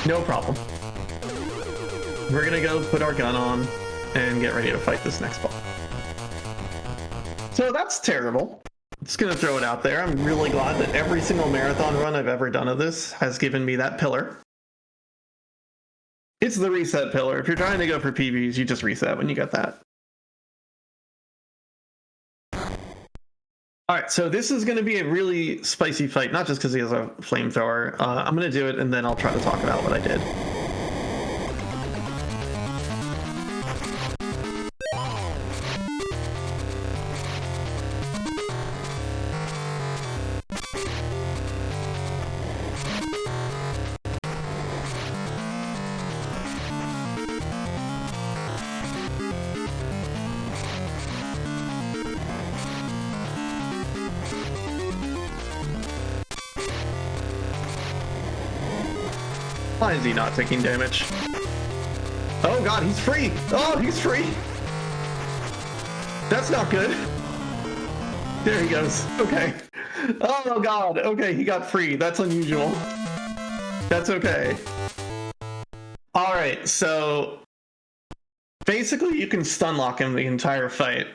No problem. We're gonna go put our gun on and get ready to fight this next boss. So that's terrible. Just gonna throw it out there. I'm really glad that every single marathon run I've ever done of this has given me that pillar. It's the reset pillar. If you're trying to go for PBs, you just reset when you get that. Alright, so this is going to be a really spicy fight, not just because he has a flamethrower. I'm going to do it, and then I'll try to talk about what I did. Why is he not taking damage? Oh god, he's free! Oh, he's free! That's not good. There he goes. Okay. Oh god, okay, he got free. That's unusual. That's okay. Alright, so basically you can stun lock him the entire fight.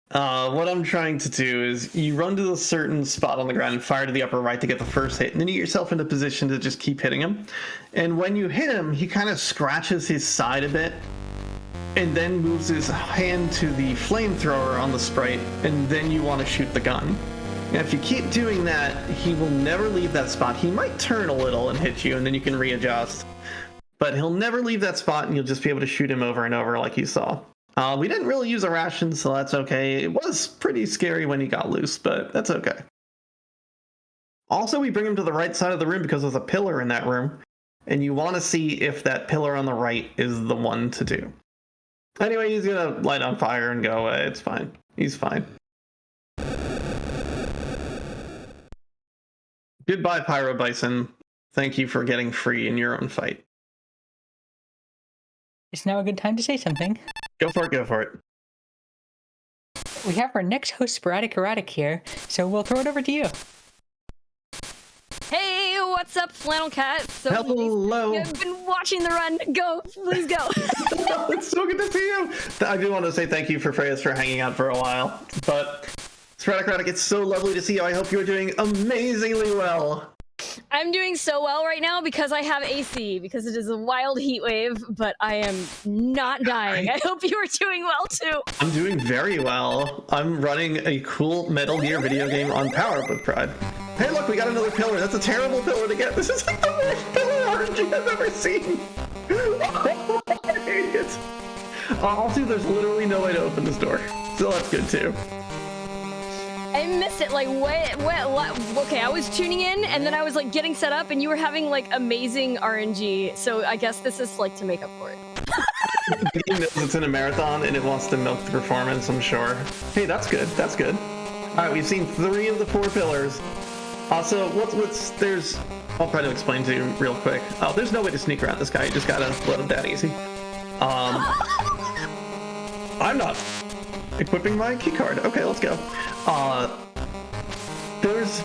What I'm trying to do is you run to a certain spot on the ground and fire to the upper right to get the first hit, and then you get yourself into position to just keep hitting him. And when you hit him, he kind of scratches his side a bit, and then moves his hand to the flamethrower on the sprite, and then you want to shoot the gun. And if you keep doing that, he will never leave that spot. He might turn a little and hit you, and then you can readjust. But he'll never leave that spot, and you'll just be able to shoot him over and over like you saw. We didn't really use a ration, so that's okay. It was pretty scary when he got loose, but that's okay. Also, we bring him to the right side of the room because there's a pillar in that room, and you want to see if that pillar on the right is the one to do. Anyway, he's gonna light on fire and go away. It's fine. He's fine. Goodbye, Pyro Bison. Thank you for getting free in your own fight. It's now a good time to say something. Go for it, go for it. We have our next host, Sporadic Erratic, here, so we'll throw it over to you. Hey, what's up, Flannelkat? So hello. I've been watching the run. Go, please go. It's so good to see you. I do want to say thank you for Freyas for hanging out for a while, but Sporadic Erratic, it's so lovely to see you. I hope you're doing amazingly well. I'm doing so well right now because I have AC, because it is a wild heat wave, but I am not dying. I hope you are doing well too. I'm doing very well. I'm running a cool Metal Gear video game on Power Up with Pride. Hey look, we got another pillar. That's a terrible pillar to get. This is like the worst pillar RNG I've ever seen. I hate it. Also, there's literally no way to open this door. So that's good too. I missed it. Like, what? Okay, I was tuning in, and then I was like getting set up, and you were having like amazing RNG. So I guess this is like to make up for it. The game knows it's in a marathon, and it wants to milk the performance, I'm sure. Hey, that's good. That's good. All right, we've seen 3 of the 4 pillars. Also, there's... I'll try to explain to you real quick. Oh, there's no way to sneak around this guy. You just gotta let him that easy. I'm not equipping my key card. Okay, let's go. There's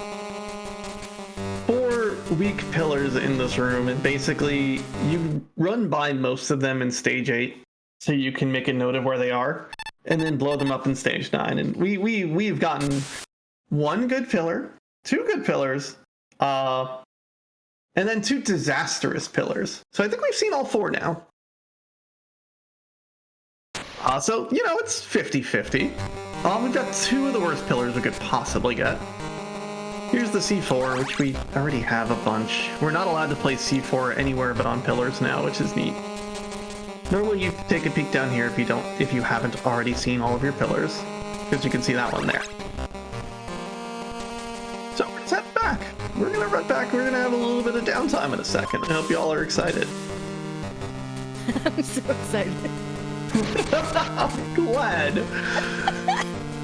4 weak pillars in this room, and basically you run by most of them in stage 8 so you can make a note of where they are and then blow them up in stage 9. And we've gotten 1 good pillar, 2 good pillars, and then 2 disastrous pillars. So I think we've seen all 4 now. So, you know, it's 50-50. We've got 2 of the worst pillars we could possibly get. Here's the C4, which we already have a bunch. We're not allowed to play C4 anywhere but on pillars now, which is neat. Normally you take a peek down here if you haven't already seen all of your pillars, because you can see that one there. So let's head back. We're gonna run back. We're gonna have a little bit of downtime in a second. I hope you all are excited. I'm so excited. I'm glad.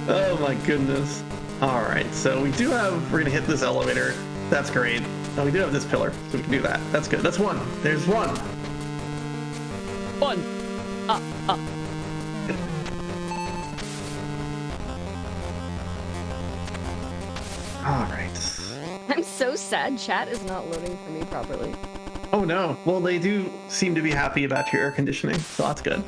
Oh my goodness. Alright, so we're gonna hit this elevator. That's great. Oh, we do have this pillar, so we can do that. That's good. That's 1. There's 1. 1. Up. Alright. I'm so sad chat is not loading for me properly. Oh no. Well, they do seem to be happy about your air conditioning, so that's good.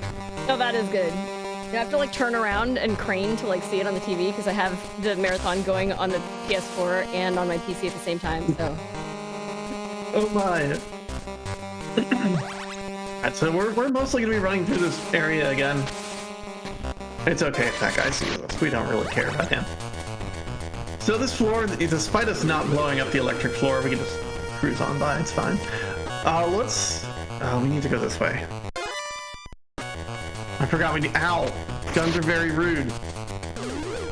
Oh, that is good. You have to like turn around and crane to like see it on the TV because I have the marathon going on the PS4 and on my PC at the same time. So. Oh my. Alright, so we're mostly gonna be running through this area again. It's okay if that guy sees us. We don't really care about him. So this floor, despite us not blowing up the electric floor, we can just cruise on by. It's fine. We need to go this way. I forgot we need. Ow! Guns are very rude.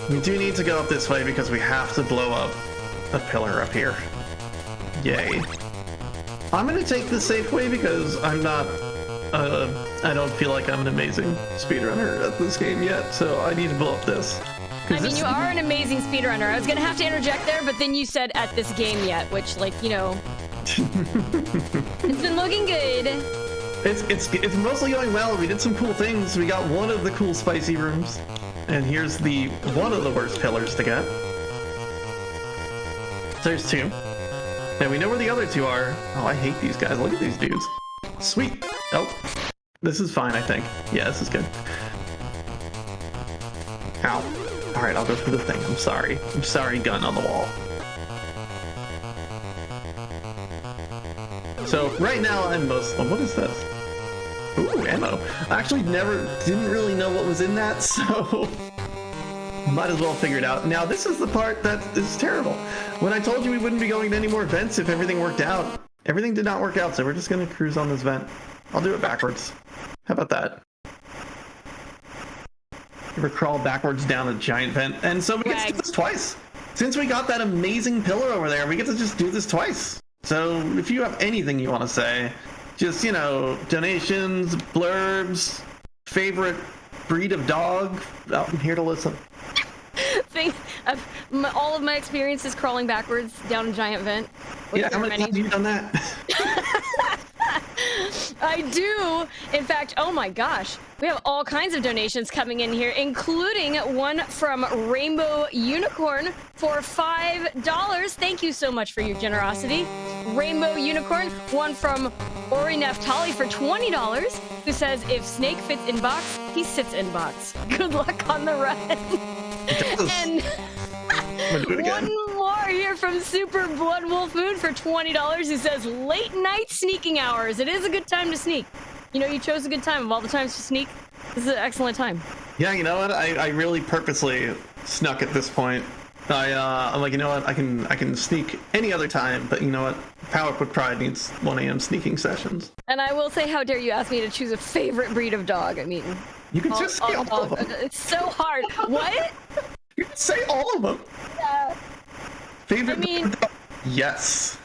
We do need to go up this way because we have to blow up a pillar up here. Yay. I'm gonna take the safe way because I'm not. I don't feel like I'm an amazing speedrunner at this game yet, so I need to blow up this. I mean, you are an amazing speedrunner. I was gonna have to interject there, but then you said at this game yet, which, like, you know, it's been looking good. It's mostly going well. We did some cool things. We got one of the cool spicy rooms, and here's the one of the worst pillars to get. So there's two, and we know where the other two are. Oh, I hate these guys. Look at these dudes. Sweet. Oh, this is fine, I think. Yeah, this is good. Ow. All right, I'll go through the thing. I'm sorry. I'm sorry, gun on the wall. So right now I'm most. What is this? Ooh, ammo. I actually didn't really know what was in that, so might as well figure it out. Now this is the part that is terrible. When I told you we wouldn't be going to any more vents if everything worked out, everything did not work out, so we're just gonna cruise on this vent. I'll do it backwards. How about that? Ever crawl backwards down a giant vent? And so we get to do this twice. Since we got that amazing pillar over there, we get to just do this twice. So if you have anything you want to say, just, you know, donations, blurbs, favorite breed of dog, I'm here to listen. All of my experiences crawling backwards down a giant vent. Yeah, how many times have you done that? I do. In fact, oh my gosh, we have all kinds of donations coming in here, including one from Rainbow Unicorn for $5. Thank you so much for your generosity. Rainbow Unicorn, one from Ori Neftali for $20, who says, if Snake fits in box, he sits in box. Good luck on the run. And one more here from Super Blood Wolf Moon for $20, who says, late night sneaking hours. It is a good time to sneak. You know, you chose a good time of all the times to sneak. This is an excellent time. Yeah, you know what? I really purposely snuck at this point. I'm like, you know what? I can sneak any other time, but you know what? Power Up with Pride needs 1 a.m. sneaking sessions. And I will say, how dare you ask me to choose a favorite breed of dog? I mean, you can just say all of them. It's so hard. What? You can say all of them. Yeah. Favorite breed of dog? Yes.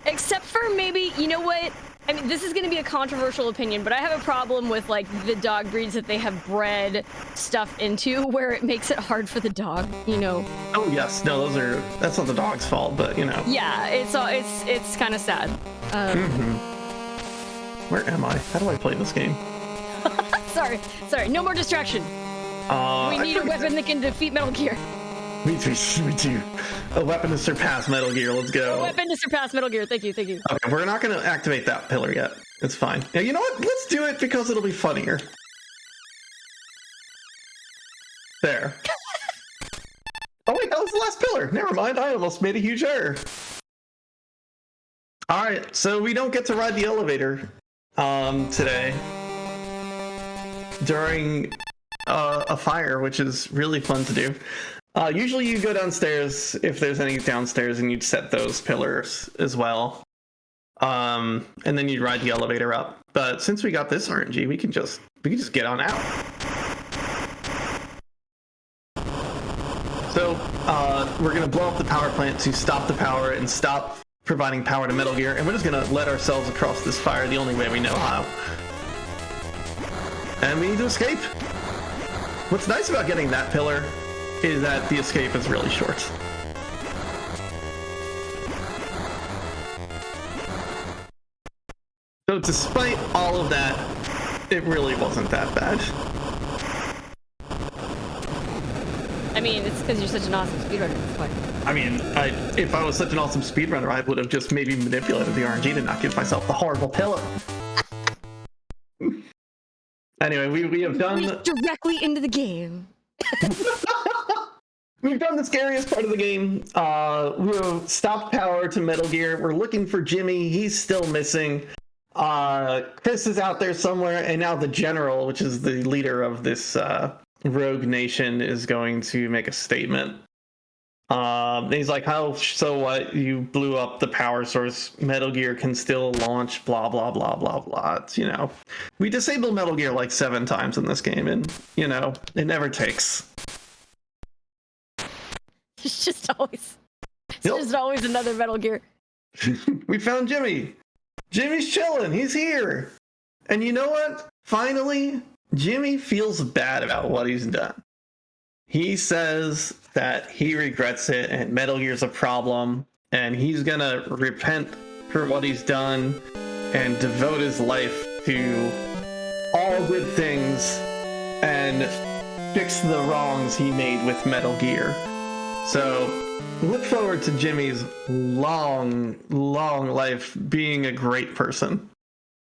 Except for maybe, you know what? I mean, this is going to be a controversial opinion, but I have a problem with, like, the dog breeds that they have bred stuff into where it makes it hard for the dog, you know? Oh, yes. No, that's not the dog's fault, but, you know. Yeah, it's kind of sad. Where am I? How do I play this game? Sorry. No more distraction. We need a weapon that can defeat Metal Gear. Me too. A weapon to surpass Metal Gear. Let's go. A weapon to surpass Metal Gear. Thank you. Okay, we're not going to activate that pillar yet. It's fine. Yeah, you know what? Let's do it because it'll be funnier. There. Oh wait, that was the last pillar. Never mind. I almost made a huge error. All right, so we don't get to ride the elevator today during a fire, which is really fun to do. Usually you go downstairs if there's any downstairs and you'd set those pillars as well. And then you'd ride the elevator up. But since we got this RNG, we can just get on out. So we're gonna blow up the power plant to stop the power and stop providing power to Metal Gear, and we're just gonna let ourselves across this fire the only way we know how. And we need to escape. What's nice about getting that pillar is that the escape is really short. So despite all of that, it really wasn't that bad. I mean, it's because you're such an awesome speedrunner. That's why. I mean, if I was such an awesome speedrunner, I would have just maybe manipulated the RNG to not give myself the horrible pillow. Anyway, we have done directly into the game. We've done the scariest part of the game. We've stopped power to Metal Gear. We're looking for Jimmy. He's still missing. Chris is out there somewhere, and now the general, which is the leader of this rogue nation, is going to make a statement. He's like, "How? So what? You blew up the power source. Metal Gear can still launch. Blah blah blah blah blah." It's, you know, we disabled Metal Gear like 7 times in this game, and you know, it never takes. It's just always another Metal Gear. We found Jimmy. Jimmy's chilling. He's here. And you know what? Finally, Jimmy feels bad about what he's done. He says that he regrets it and Metal Gear's a problem, and he's gonna repent for what he's done and devote his life to all good things and fix the wrongs he made with Metal Gear. So look forward to Jimmy's long life being a great person.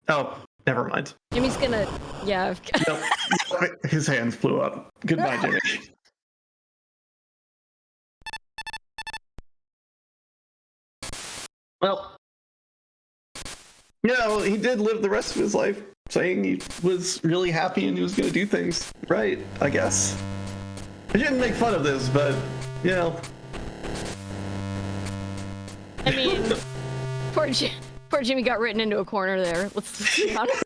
Oh, never mind. Jimmy's gonna, yeah. Nope. His hands blew up. Goodbye, Jimmy. Well, you know, he did live the rest of his life saying he was really happy and he was going to do things right, I guess. I shouldn't make fun of this, but, you know. I mean, poor Jimmy got written into a corner there. Let's be honest.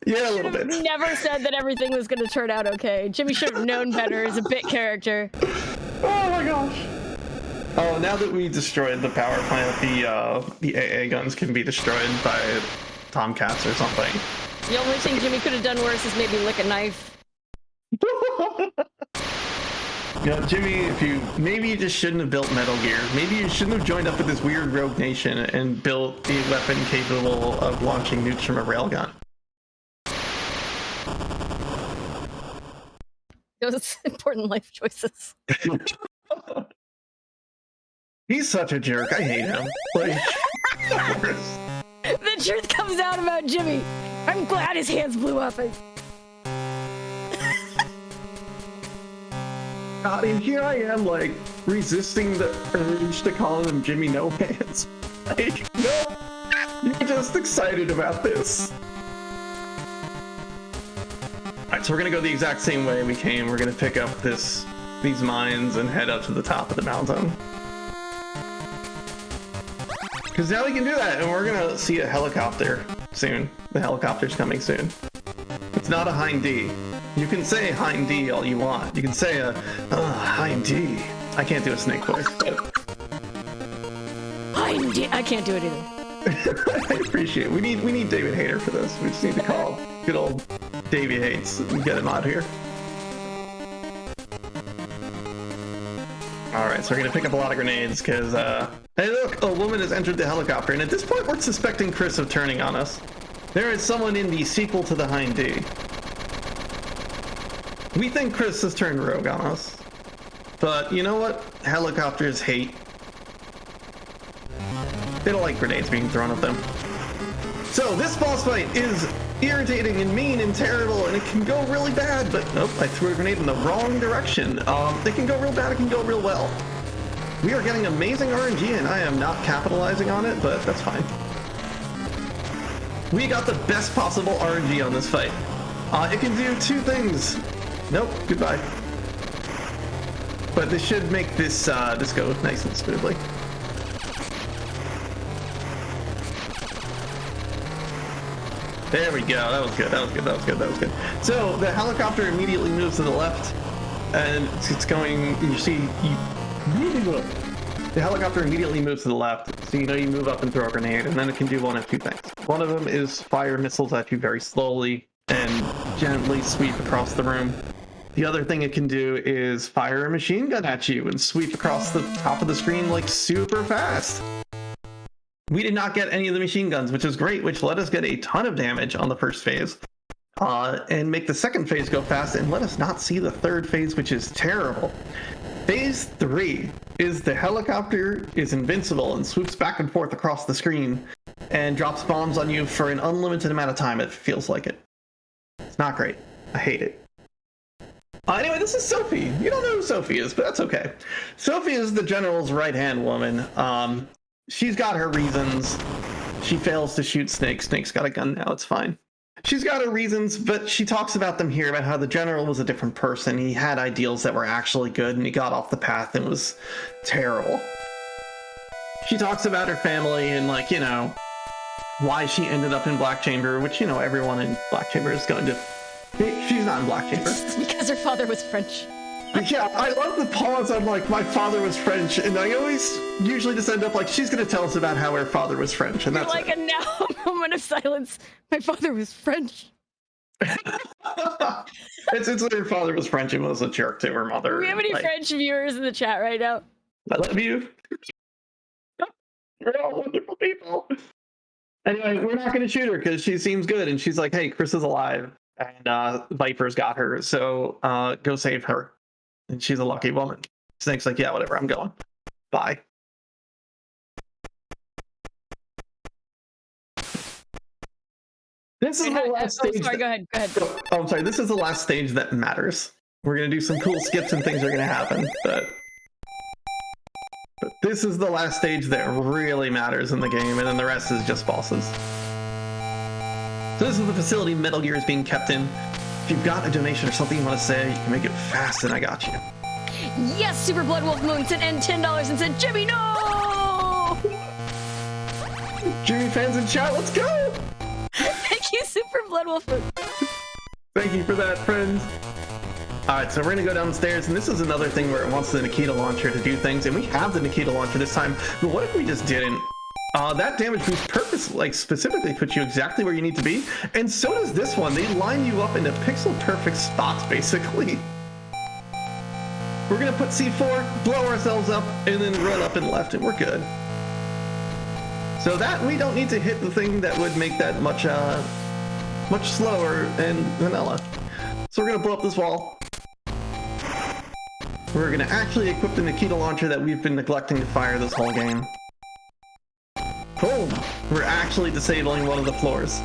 Yeah, a little bit. Never said that everything was going to turn out okay. Jimmy should have known better as a bit character. Oh my gosh. Oh, now that we destroyed the power plant, the AA guns can be destroyed by Tomcats or something. The only thing Jimmy could have done worse is maybe lick a knife. You know, Jimmy, maybe you just shouldn't have built Metal Gear. Maybe you shouldn't have joined up with this weird rogue nation and built a weapon capable of launching nukes from a railgun. Those important life choices. He's such a jerk. I hate him. Like, the truth comes out about Jimmy. I'm glad his hands blew up. God, and here I am, like, resisting the urge to call him Jimmy No Hands. Like, no, you're just excited about this. Alright, so we're gonna go the exact same way we came. We're gonna pick up these mines and head up to the top of the mountain. Because now we can do that, and we're gonna see a helicopter soon. The helicopter's coming soon. It's not a Hind D. You can say Hind D all you want. You can say Hind D. I can't do a snake voice, but... Hind D. I can't do it either. I appreciate it. We need David Hayter for this. We just need to call good old Davey Hates and get him out here. Alright, so we're gonna pick up a lot of grenades because, hey look, a woman has entered the helicopter, and at this point we're suspecting Chris of turning on us. There is someone in the sequel to the Hind D. We think Chris has turned rogue on us. But you know what? Helicopters hate. They don't like grenades being thrown at them. So this boss fight is irritating and mean and terrible, and it can go really bad, but nope, I threw a grenade in the wrong direction. It can go real bad, it can go real well. We are getting amazing RNG, and I am not capitalizing on it, but that's fine. We got the best possible RNG on this fight. It can do 2 things. Nope, goodbye. But this should make this go nice and smoothly. There we go. That was good. That was good. That was good. That was good. So the helicopter immediately moves to the left, and it's going. You see, the helicopter immediately moves to the left. So you know you move up and throw a grenade, and then it can do one of 2 things. One of them is fire missiles at you very slowly and gently sweep across the room. The other thing it can do is fire a machine gun at you and sweep across the top of the screen like super fast. We did not get any of the machine guns, which is great, which let us get a ton of damage on the first phase. and make the second phase go fast and let us not see the third phase, which is terrible. Phase 3 is the helicopter is invincible and swoops back and forth across the screen and drops bombs on you for an unlimited amount of time. It feels like it. It's not great. I hate it. Anyway, this is Sophie. You don't know who Sophie is, but that's okay. Sophie is the general's right-hand woman. She's got her reasons. She fails to shoot Snake. Snake's got a gun now. It's fine. She's got her reasons, but she talks about them here, about how the general was a different person. He had ideals that were actually good, and he got off the path and was terrible. She talks about her family and, like, you know, why she ended up in Black Chamber, which, you know, everyone in Black Chamber is going to... She's not in Black Chamber. It's because her father was French. Yeah, I love the pause on, like, my father was French, and I always usually just end up like, she's going to tell us about how her father was French, and that's like a now moment of silence. My father was French. it's her father was French and was a jerk to her mother. Do we have any French viewers in the chat right now? I love you. We're all wonderful people. Anyway, we're not going to shoot her because she seems good, and she's like, hey, Chris is alive, and Viper's got her, so go save her. And she's a lucky woman. Snake's like, yeah, whatever, I'm going. Bye. This is the last stage. Sorry, go ahead. Oh, I'm sorry. This is the last stage that matters. We're going to do some cool skips and things are going to happen, but this is the last stage that really matters in the game, and then the rest is just bosses. So this is the facility Metal Gear is being kept in. If you've got a donation or something you want to say, you can make it fast, and I got you. Yes, Super Blood Wolf Moon sent in $10 and said, Jimmy, no! Jimmy fans in chat, let's go! Thank you, Super Blood Wolf Moon. Thank you for that, friends. Alright, so we're gonna go downstairs, and this is another thing where it wants the Nikita launcher to do things, and we have the Nikita launcher this time, but what if we just didn't? That damage boost specifically puts you exactly where you need to be, and so does this one. They line you up into pixel-perfect spots, basically. We're gonna put C4, blow ourselves up, and then run up and left, and we're good. So that, we don't need to hit the thing that would make that much slower and vanilla. So we're gonna blow up this wall. We're gonna actually equip the Nikita launcher that we've been neglecting to fire this whole game. Boom! We're actually disabling one of the floors.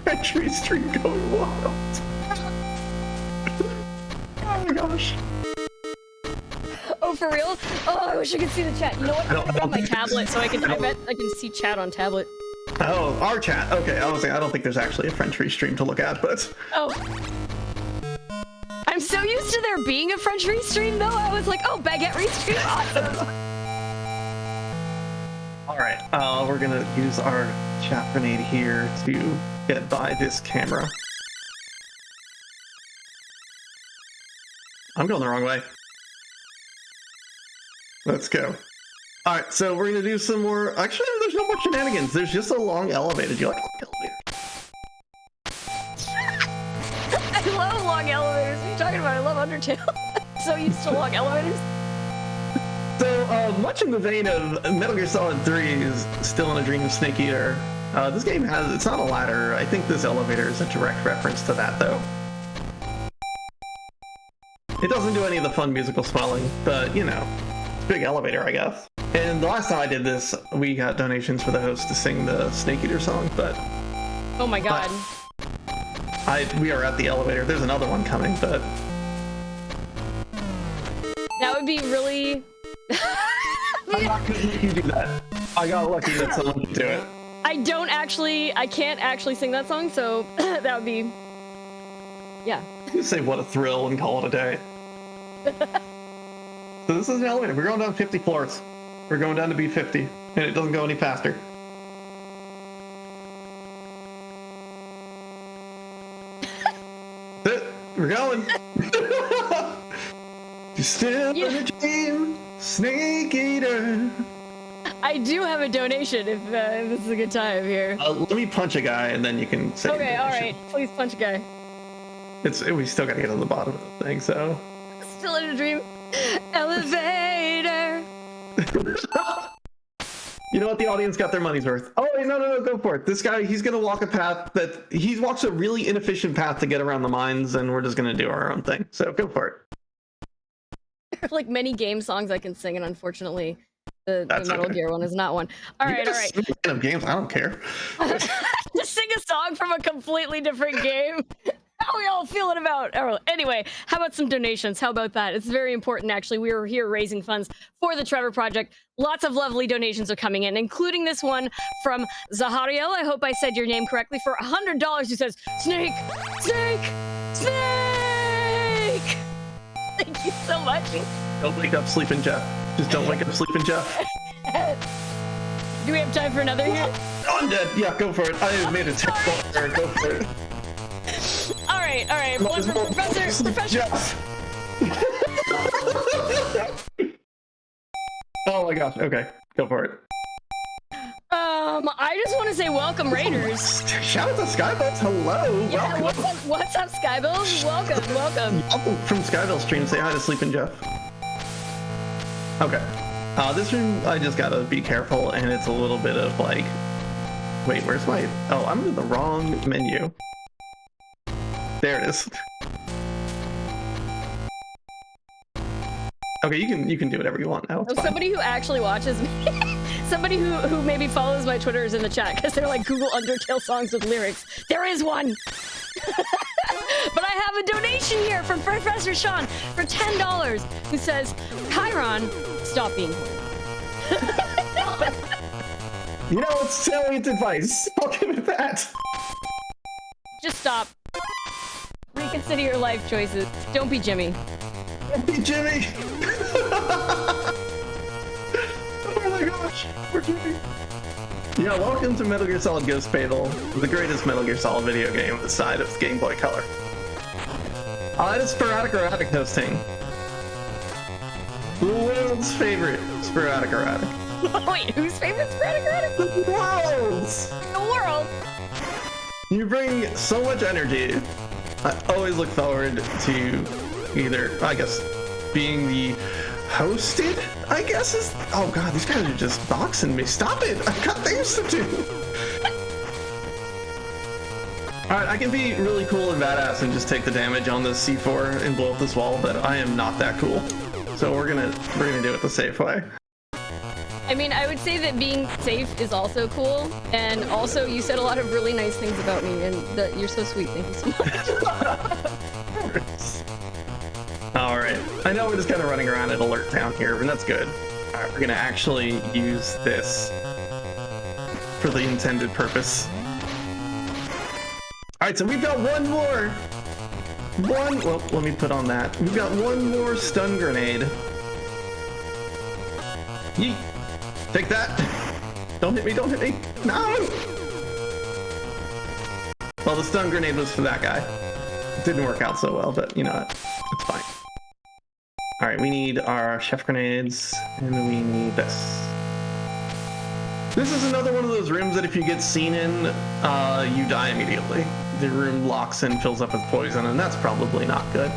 Entry stream going wild. Oh my gosh. Oh, for real? Oh, I wish I could see the chat. You know what? I have my tablet, so I can see chat on tablet. Oh, our chat. Okay, I was saying I don't think there's actually a French restream to look at, but... Oh. I'm so used to there being a French restream, though. I was like, oh, baguette restream, awesome. Alright, we're gonna use our chat grenade here to get by this camera. I'm going the wrong way. Let's go. Alright, so we're gonna do some more... Actually, there's no more shenanigans. There's just a long elevator. Do you like long elevators? I love long elevators. What are you talking about? I love Undertale. So used to long elevators. So, much in the vein of Metal Gear Solid 3 is still in a dream of Snake Eater. This game it's not a ladder. I think this elevator is a direct reference to that, though. It doesn't do any of the fun musical swelling, but, you know, it's a big elevator, I guess. And the last time I did this, we got donations for the host to sing the Snake Eater song, but... Oh my god. We are at the elevator. There's another one coming, but... That would be really... I'm not gonna let you do that. I got lucky that someone could do it. I can't actually sing that song, so that would be... Yeah. Just say what a thrill and call it a day. So this is an elevator. We're going down 50 floors. We're going down to B50, and it doesn't go any faster. We're going. You're still in a dream, Snake Eater. I do have a donation if this is a good time here. Let me punch a guy, and then you can say. Okay, all right. Please punch a guy. We still got to get to the bottom of the thing, so. Still in a dream. Elevator. You know what? The audience got their money's worth. Oh, wait, no, go for it. This guy, he's going to walk a path that he walks a really inefficient path to get around the mines, and we're just going to do our own thing. So go for it. Like many game songs I can sing, and unfortunately, the Metal Gear one is not one. All right. Of games, I don't care. Just sing a song from a completely different game. How are we all feeling about? Oh, anyway, how about some donations? How about that? It's very important, actually. We are here raising funds for the Trevor Project. Lots of lovely donations are coming in, including this one from Zahariel. I hope I said your name correctly, for $100, who says, Snake, Snake, Snake! Thank you so much. Don't wake up sleeping Jeff. Just don't wake up sleeping Jeff. Do we have time for another here? I'm dead. Yeah, go for it. I made a technical error. Go for it. All right. One for Professor. Jeff. Oh my gosh. Okay, go for it. I just want to say welcome, Raiders. Shout out to Skybills. Hello. Yeah, welcome. What's up, Skybills? Welcome. From Skybill stream, say hi to Sleeping Jeff. Okay. This room, I just gotta be careful, and it's a little bit of like, wait, where's my? Oh, I'm in the wrong menu. There it is. Okay, you can do whatever you want now. Somebody who actually watches me, somebody who maybe follows my Twitter is in the chat, because they're like, Google Undertale songs with lyrics. There is one. But I have a donation here from Professor Sean for $10, who says, Chiron, stop being horny. You know, it's salient advice. I'll give it that. Just stop. Reconsider your life choices. Don't be Jimmy. Don't be Jimmy. Oh my gosh, we're Jimmy. Yeah, welcome to Metal Gear Solid Ghost Fatal, the greatest Metal Gear Solid video game aside of Game Boy Color. That is Sporadic Erratic hosting. The world's favorite Sporadic Erratic. Wait, whose favorite Sporadic Erratic? The world's! The world! You bring so much energy. I always look forward to either, I guess, being the hosted, I guess is... Oh god, these guys are just boxing me. Stop it! I've got things to do! Alright, I can be really cool and badass and just take the damage on this C4 and blow up this wall, but I am not that cool. So we're gonna do it the safe way. I mean, I would say that being safe is also cool, and also you said a lot of really nice things about me, and that you're so sweet. Thank you so much. Alright, I know we're just kind of running around at Alert Town here, and that's good. Alright, we're gonna actually use this for the intended purpose. Alright, so we've got one more. Well, let me put on that. We've got one more stun grenade. Yeet. Take that. Don't hit me, don't hit me. No! Well, the stun grenade was for that guy. It didn't work out so well, but you know what? It's fine. Alright, we need our chef grenades, and we need this. This is another one of those rooms that if you get seen in, you die immediately. The room locks and fills up with poison, and that's probably not good.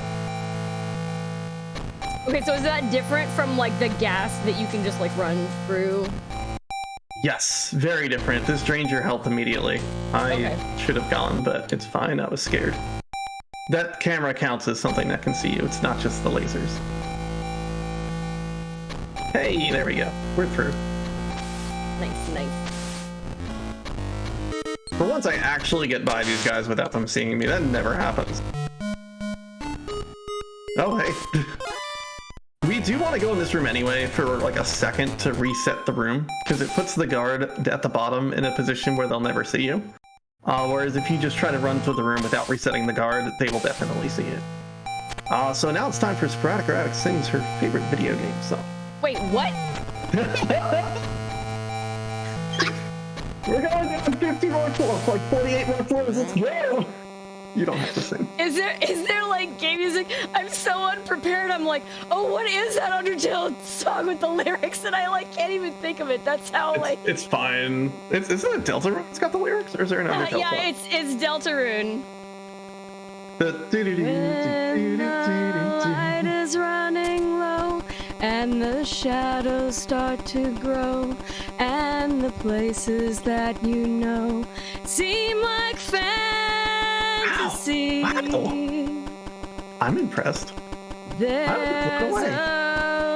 Okay, so is that different from like the gas that you can just like run through? Yes, very different. This drains your health immediately. I should have gone, but it's fine. I was scared. That camera counts as something that can see you. It's not just the lasers. Hey, there we go. We're through. Nice. For once, I actually get by these guys without them seeing me. That never happens. Oh, hey. We do want to go in this room anyway for like a second to reset the room, because it puts the guard at the bottom in a position where they'll never see you. Whereas if you just try to run through the room without resetting the guard, they will definitely see it. So now it's time for Sporadic Erratic sings her favorite video game song. Wait, what? We're going down 50 more floors, like 48 more floors, let's go! You don't have to sing. Is there like game music? I'm so unprepared. I'm like, oh, what is that Undertale song with the lyrics? And I like can't even think of it. That's how It's fine. Isn't it Deltarune that's got the lyrics, or is there an Undertale song? Yeah, it's Deltarune. The When the light is running low and the shadows start to grow, and the places that you know seem like fantasy. Wow. I'm impressed. There's a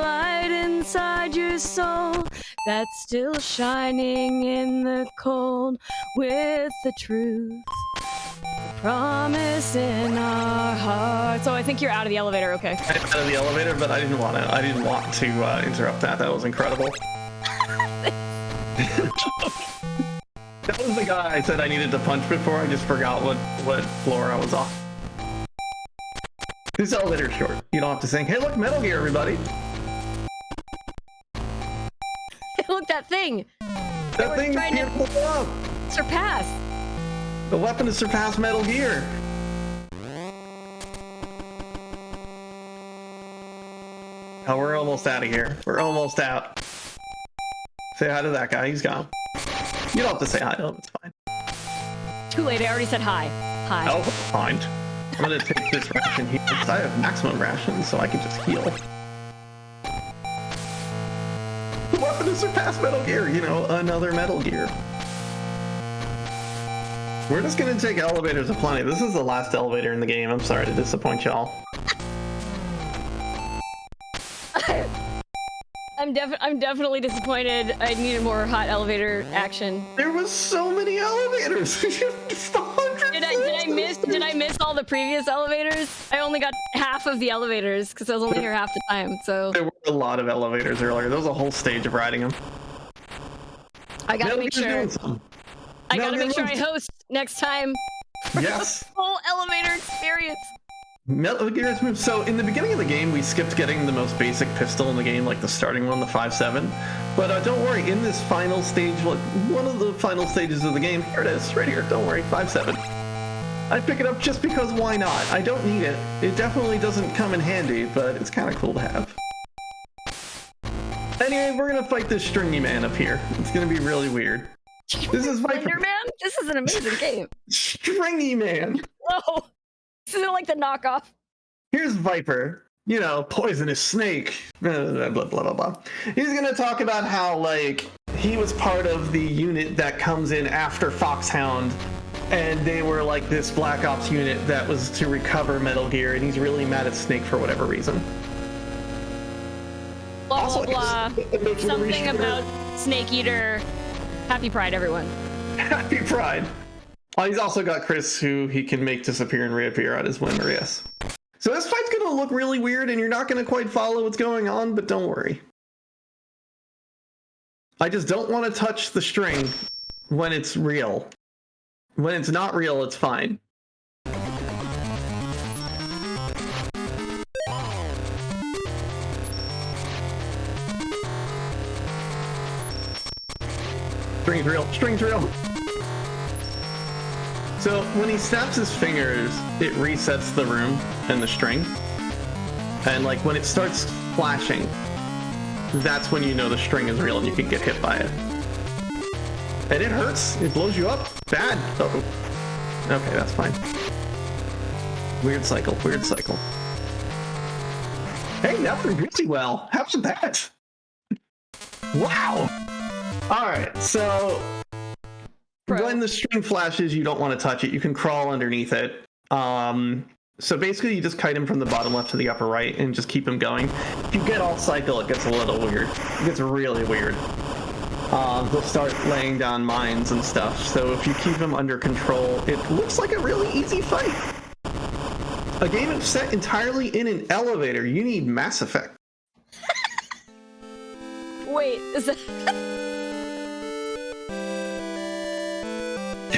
light inside your soul that's still shining in the cold, with the truth, the promise in our hearts. Oh, I think you're out of the elevator. Okay. I'm out of the elevator, but I didn't want to interrupt that. That was incredible. That was the guy I said I needed to punch before. I just forgot what floor I was on. This elevator's short. You don't have to sing, hey, look, Metal Gear, everybody. Look, that thing. That thing can't pull up. Surpass. The weapon has surpassed Metal Gear. Oh, we're almost out of here. We're almost out. Say hi to that guy. He's gone. You don't have to say hi to him. It's fine. Too late. I already said hi. Hi. Oh, fine. I'm gonna take this ration here because I have maximum rations, so I can just heal. The weapon has surpassed Metal Gear. You know, another Metal Gear. We're just gonna take elevators aplenty. This is the last elevator in the game. I'm sorry to disappoint y'all. I'm definitely disappointed. I needed more hot elevator action. There was so many elevators. Did I miss all the previous elevators? I only got half of the elevators because I was only here half the time. So there were a lot of elevators earlier. There was a whole stage of riding them. I gotta make sure. I gotta make sure I host next time. Yes. Full elevator experience. Metal Gear is moved. So in the beginning of the game, we skipped getting the most basic pistol in the game, like the starting one, the 5.7. But don't worry, in this final stage, like one of the final stages of the game, here it is, right here. Don't worry, 5.7. I pick it up just because why not? I don't need it. It definitely doesn't come in handy, but it's kind of cool to have. Anyway, we're gonna fight this stringy man up here. It's gonna be really weird. This is Viper. Man, this is an amazing game. Stringy man. Whoa. This isn't like the knockoff. Here's Viper, you know, poisonous snake, blah, blah, blah, blah. He's going to talk about how, like, he was part of the unit that comes in after Foxhound, and they were, like, this Black Ops unit that was to recover Metal Gear, and he's really mad at Snake for whatever reason. Blah, Also, blah, blah. Something about Snake Eater. Happy Pride, everyone. Happy Pride. He's also got Chris, who he can make disappear and reappear on his whim, yes. So this fight's going to look really weird, and you're not going to quite follow what's going on, but don't worry. I just don't want to touch the string when it's real. When it's not real, it's fine. String's real. String's real. So when he snaps his fingers, it resets the room and the string. And like when it starts flashing, that's when you know the string is real and you can get hit by it. And it hurts. It blows you up. Bad. Oh. Okay, that's fine. Weird cycle. Weird cycle. Hey, that went really well. How about that? Wow. All right, so when the string flashes, you don't want to touch it. You can crawl underneath it. So basically, you just kite him from the bottom left to the upper right and just keep him going. If you get all cycle, it gets a little weird. It gets really weird. They'll start laying down mines and stuff. So if you keep him under control, it looks like a really easy fight. A game that's set entirely in an elevator. You need Mass Effect. Wait, is that...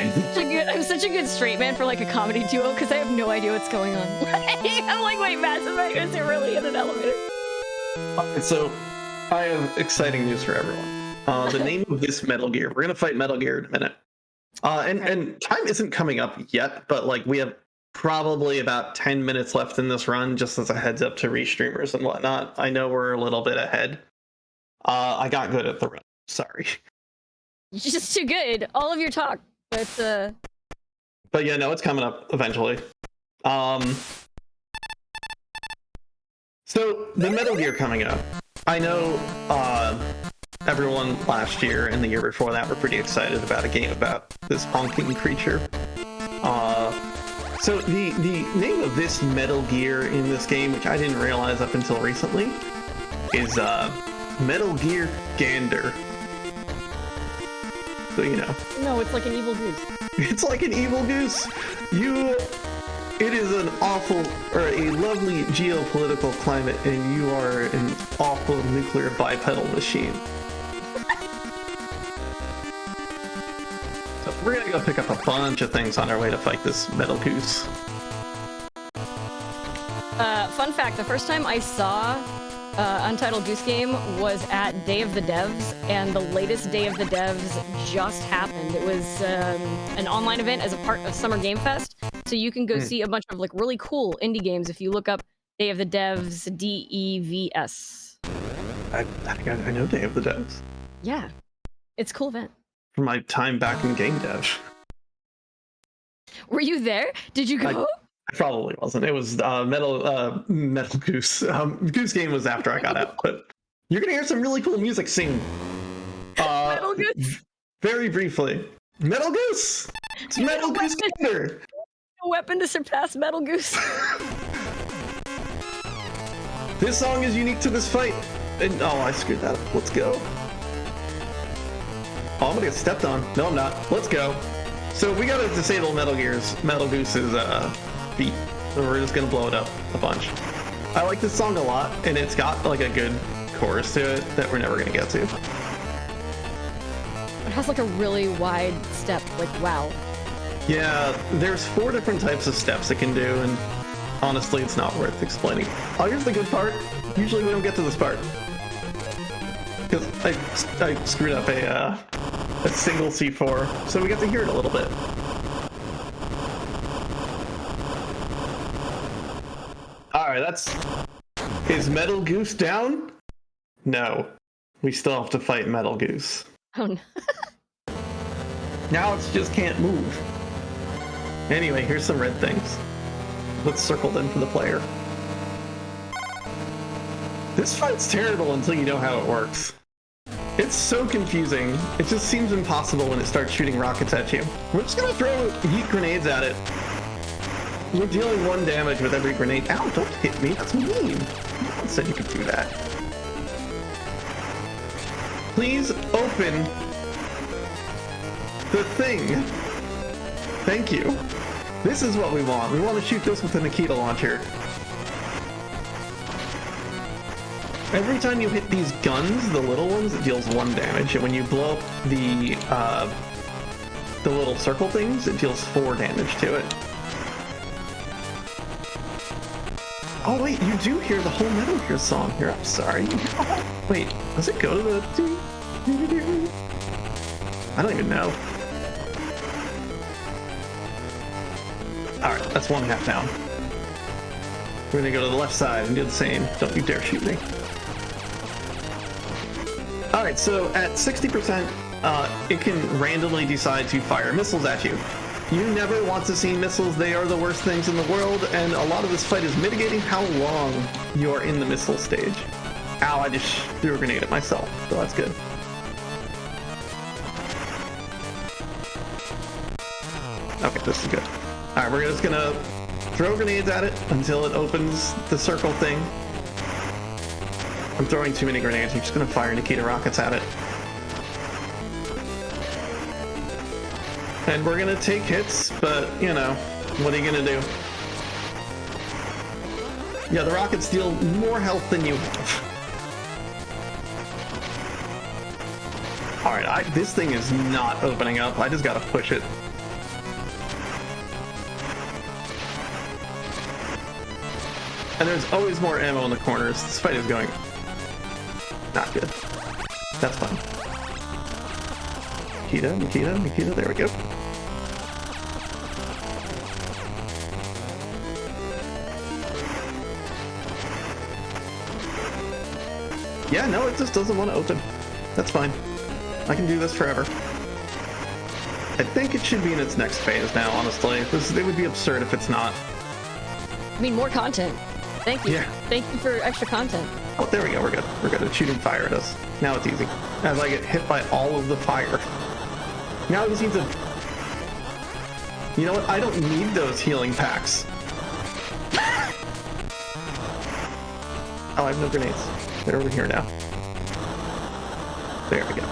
I'm such a good straight man for like a comedy duo because I have no idea what's going on. I'm like, wait, Mass Effect, is it really in an elevator? So, I have exciting news for everyone. The name of this Metal Gear, we're gonna fight Metal Gear in a minute. And time isn't coming up yet, but like we have probably about 10 minutes left in this run, just as a heads up to restreamers and whatnot. I know we're a little bit ahead. I got good at the run. Sorry. You're just too good. All of your talk. But yeah, no, it's coming up eventually. So the Metal Gear coming up. I know everyone last year and the year before that were pretty excited about a game about this honking creature. So the name of this Metal Gear in this game, which I didn't realize up until recently, is Metal Gear Gander. So you know. No, it's like an evil goose. It's like an evil goose. It is an awful, or a lovely geopolitical climate, and you are an awful nuclear bipedal machine. So we're gonna go pick up a bunch of things on our way to fight this metal goose. Fun fact, the first time I saw Untitled Goose Game was at Day of the Devs, and the latest Day of the Devs just happened. It was an online event as a part of Summer Game Fest, so you can go see a bunch of like really cool indie games if you look up Day of the Devs, DEVS. I think I know Day of the Devs. Yeah, it's a cool event. From my time back in game dev. Were you there? Did you go? I probably wasn't. It was Metal Goose. Goose Game was after I got out, but you're gonna hear some really cool music soon. Metal Goose. Very briefly, Metal Goose. It's Metal Goose Gander. A weapon to surpass Metal Goose. This song is unique to this fight. And oh, I screwed that up. Let's go. Oh, I'm gonna get stepped on. No, I'm not. Let's go. So we gotta disable Metal Goose's feet. So we're just gonna blow it up a bunch. I like this song a lot, and it's got like a good chorus to it that we're never gonna get to. It has like a really wide step, like wow. Yeah, there's 4 different types of steps it can do, and honestly, it's not worth explaining. Oh, here's the good part. Usually we don't get to this part. Because I screwed up a single C4, so we get to hear it a little bit. Alright, is Metal Goose down? No. We still have to fight Metal Goose. Oh no. Now it just can't move. Anyway, here's some red things. Let's circle them for the player. This fight's terrible until you know how it works. It's so confusing. It just seems impossible when it starts shooting rockets at you. We're just gonna throw heat grenades at it. We're dealing 1 damage with every grenade. Ow, don't hit me, that's mean. No one said you could do that. Please open the thing. Thank you. This is what we want. We want to shoot this with a Nikita launcher. Every time you hit these guns, the little ones, it deals 1 damage, and when you blow up the little circle things, it deals 4 damage to it. Oh wait, you do hear the whole Metal Gear song here. I'm sorry. Wait, does it go to the? I don't even know. All right, that's 1/2 down. We're gonna go to the left side and do the same. Don't you dare shoot me. All right, so at 60%, it can randomly decide to fire missiles at you. You never want to see missiles. They are the worst things in the world, and a lot of this fight is mitigating how long you are in the missile stage. Ow, I just threw a grenade at myself, so that's good. Okay, this is good. All right, we're just gonna throw grenades at it until it opens the circle thing. I'm throwing too many grenades. I'm just gonna fire Nikita rockets at it. And we're gonna take hits, but, you know, what are you gonna do? Yeah, the rockets deal more health than you have. Alright, this thing is not opening up. I just gotta push it. And there's always more ammo in the corners. This fight is going not good. That's fine. Nikita, there we go. Yeah, no, it just doesn't want to open. That's fine. I can do this forever. I think it should be in its next phase now, honestly. It would be absurd if it's not. I mean, more content. Thank you. Yeah. Thank you for extra content. Oh, there we go. We're good. We're good at shooting fire at us. Now it's easy. As I get hit by all of the fire. Now he seems to... You know what? I don't need those healing packs. Oh, I have no grenades. They're over here now. There we go.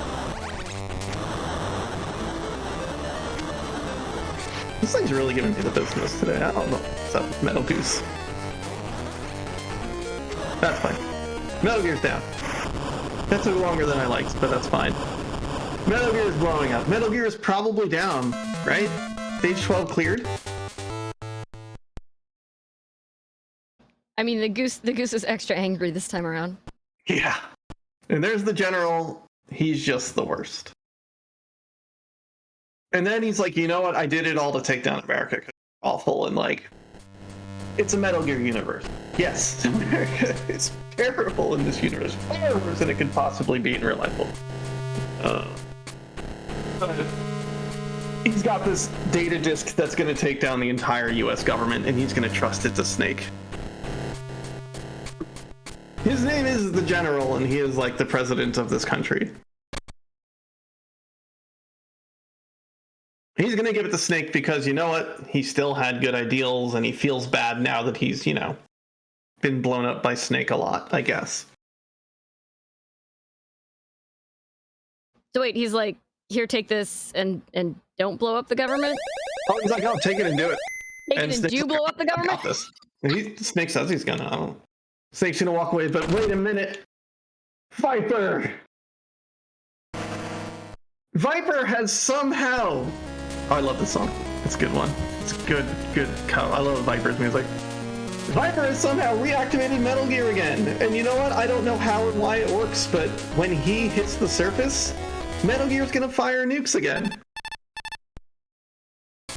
This thing's really giving me the business today. I don't know what's up with Metal Goose. That's fine. Metal Gear's down. That took longer than I liked, but that's fine. Metal Gear is blowing up. Metal Gear is probably down, right? Stage 12 cleared? I mean, the goose is extra angry this time around. Yeah. And there's the general. He's just the worst. And then he's like, you know what? I did it all to take down America. 'Cause it's awful and like, it's a Metal Gear universe. Yes, America is terrible in this universe. Far worse than it could possibly be in real life. He's got this data disk that's going to take down the entire US government, and he's going to trust it to Snake. His name is the General, and he is like the president of this country. He's going to give it to Snake because, you know what? He still had good ideals, and he feels bad now that he's, you know, been blown up by Snake a lot, I guess. So wait, he's like, here, take this and don't blow up the government? Oh, he's like, oh, take it and do it. Take it and do blow up the government? Snake says he's gonna. I don't. Snake's gonna walk away, but wait a minute. Viper! Viper has somehow... Oh, I love this song. It's a good one. It's a good cut. I love Viper's music. Viper has somehow reactivated Metal Gear again. And you know what? I don't know how and why it works, but when he hits the surface, Metal Gear's gonna fire nukes again.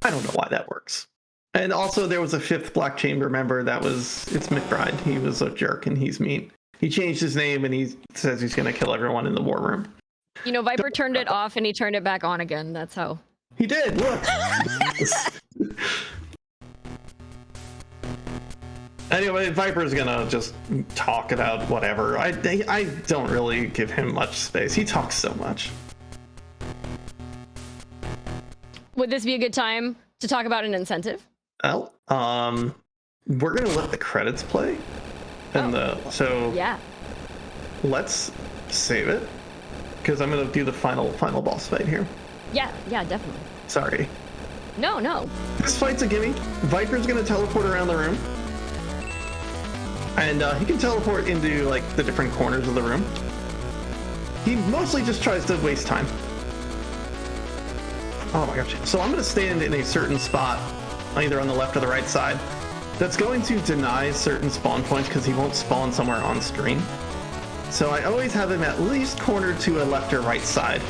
I don't know why that works. And also there was a fifth Black Chamber member it's McBride. He was a jerk and he's mean. He changed his name and he says he's gonna kill everyone in the war room. You know, Viper turned it off and he turned it back on again. That's how. He did, look. Anyway, Viper's gonna just talk about whatever. I don't really give him much space. He talks so much. Would this be a good time to talk about an incentive? Well, we're gonna let the credits play. And yeah. Let's save it. Because I'm gonna do the final boss fight here. Yeah, definitely. Sorry. No. This fight's a gimme. Viper's gonna teleport around the room. And he can teleport into like the different corners of the room. He mostly just tries to waste time. Oh my gosh. So I'm gonna stand in a certain spot, either on the left or the right side. That's going to deny certain spawn points because he won't spawn somewhere on screen. So I always have him at least cornered to a left or right side.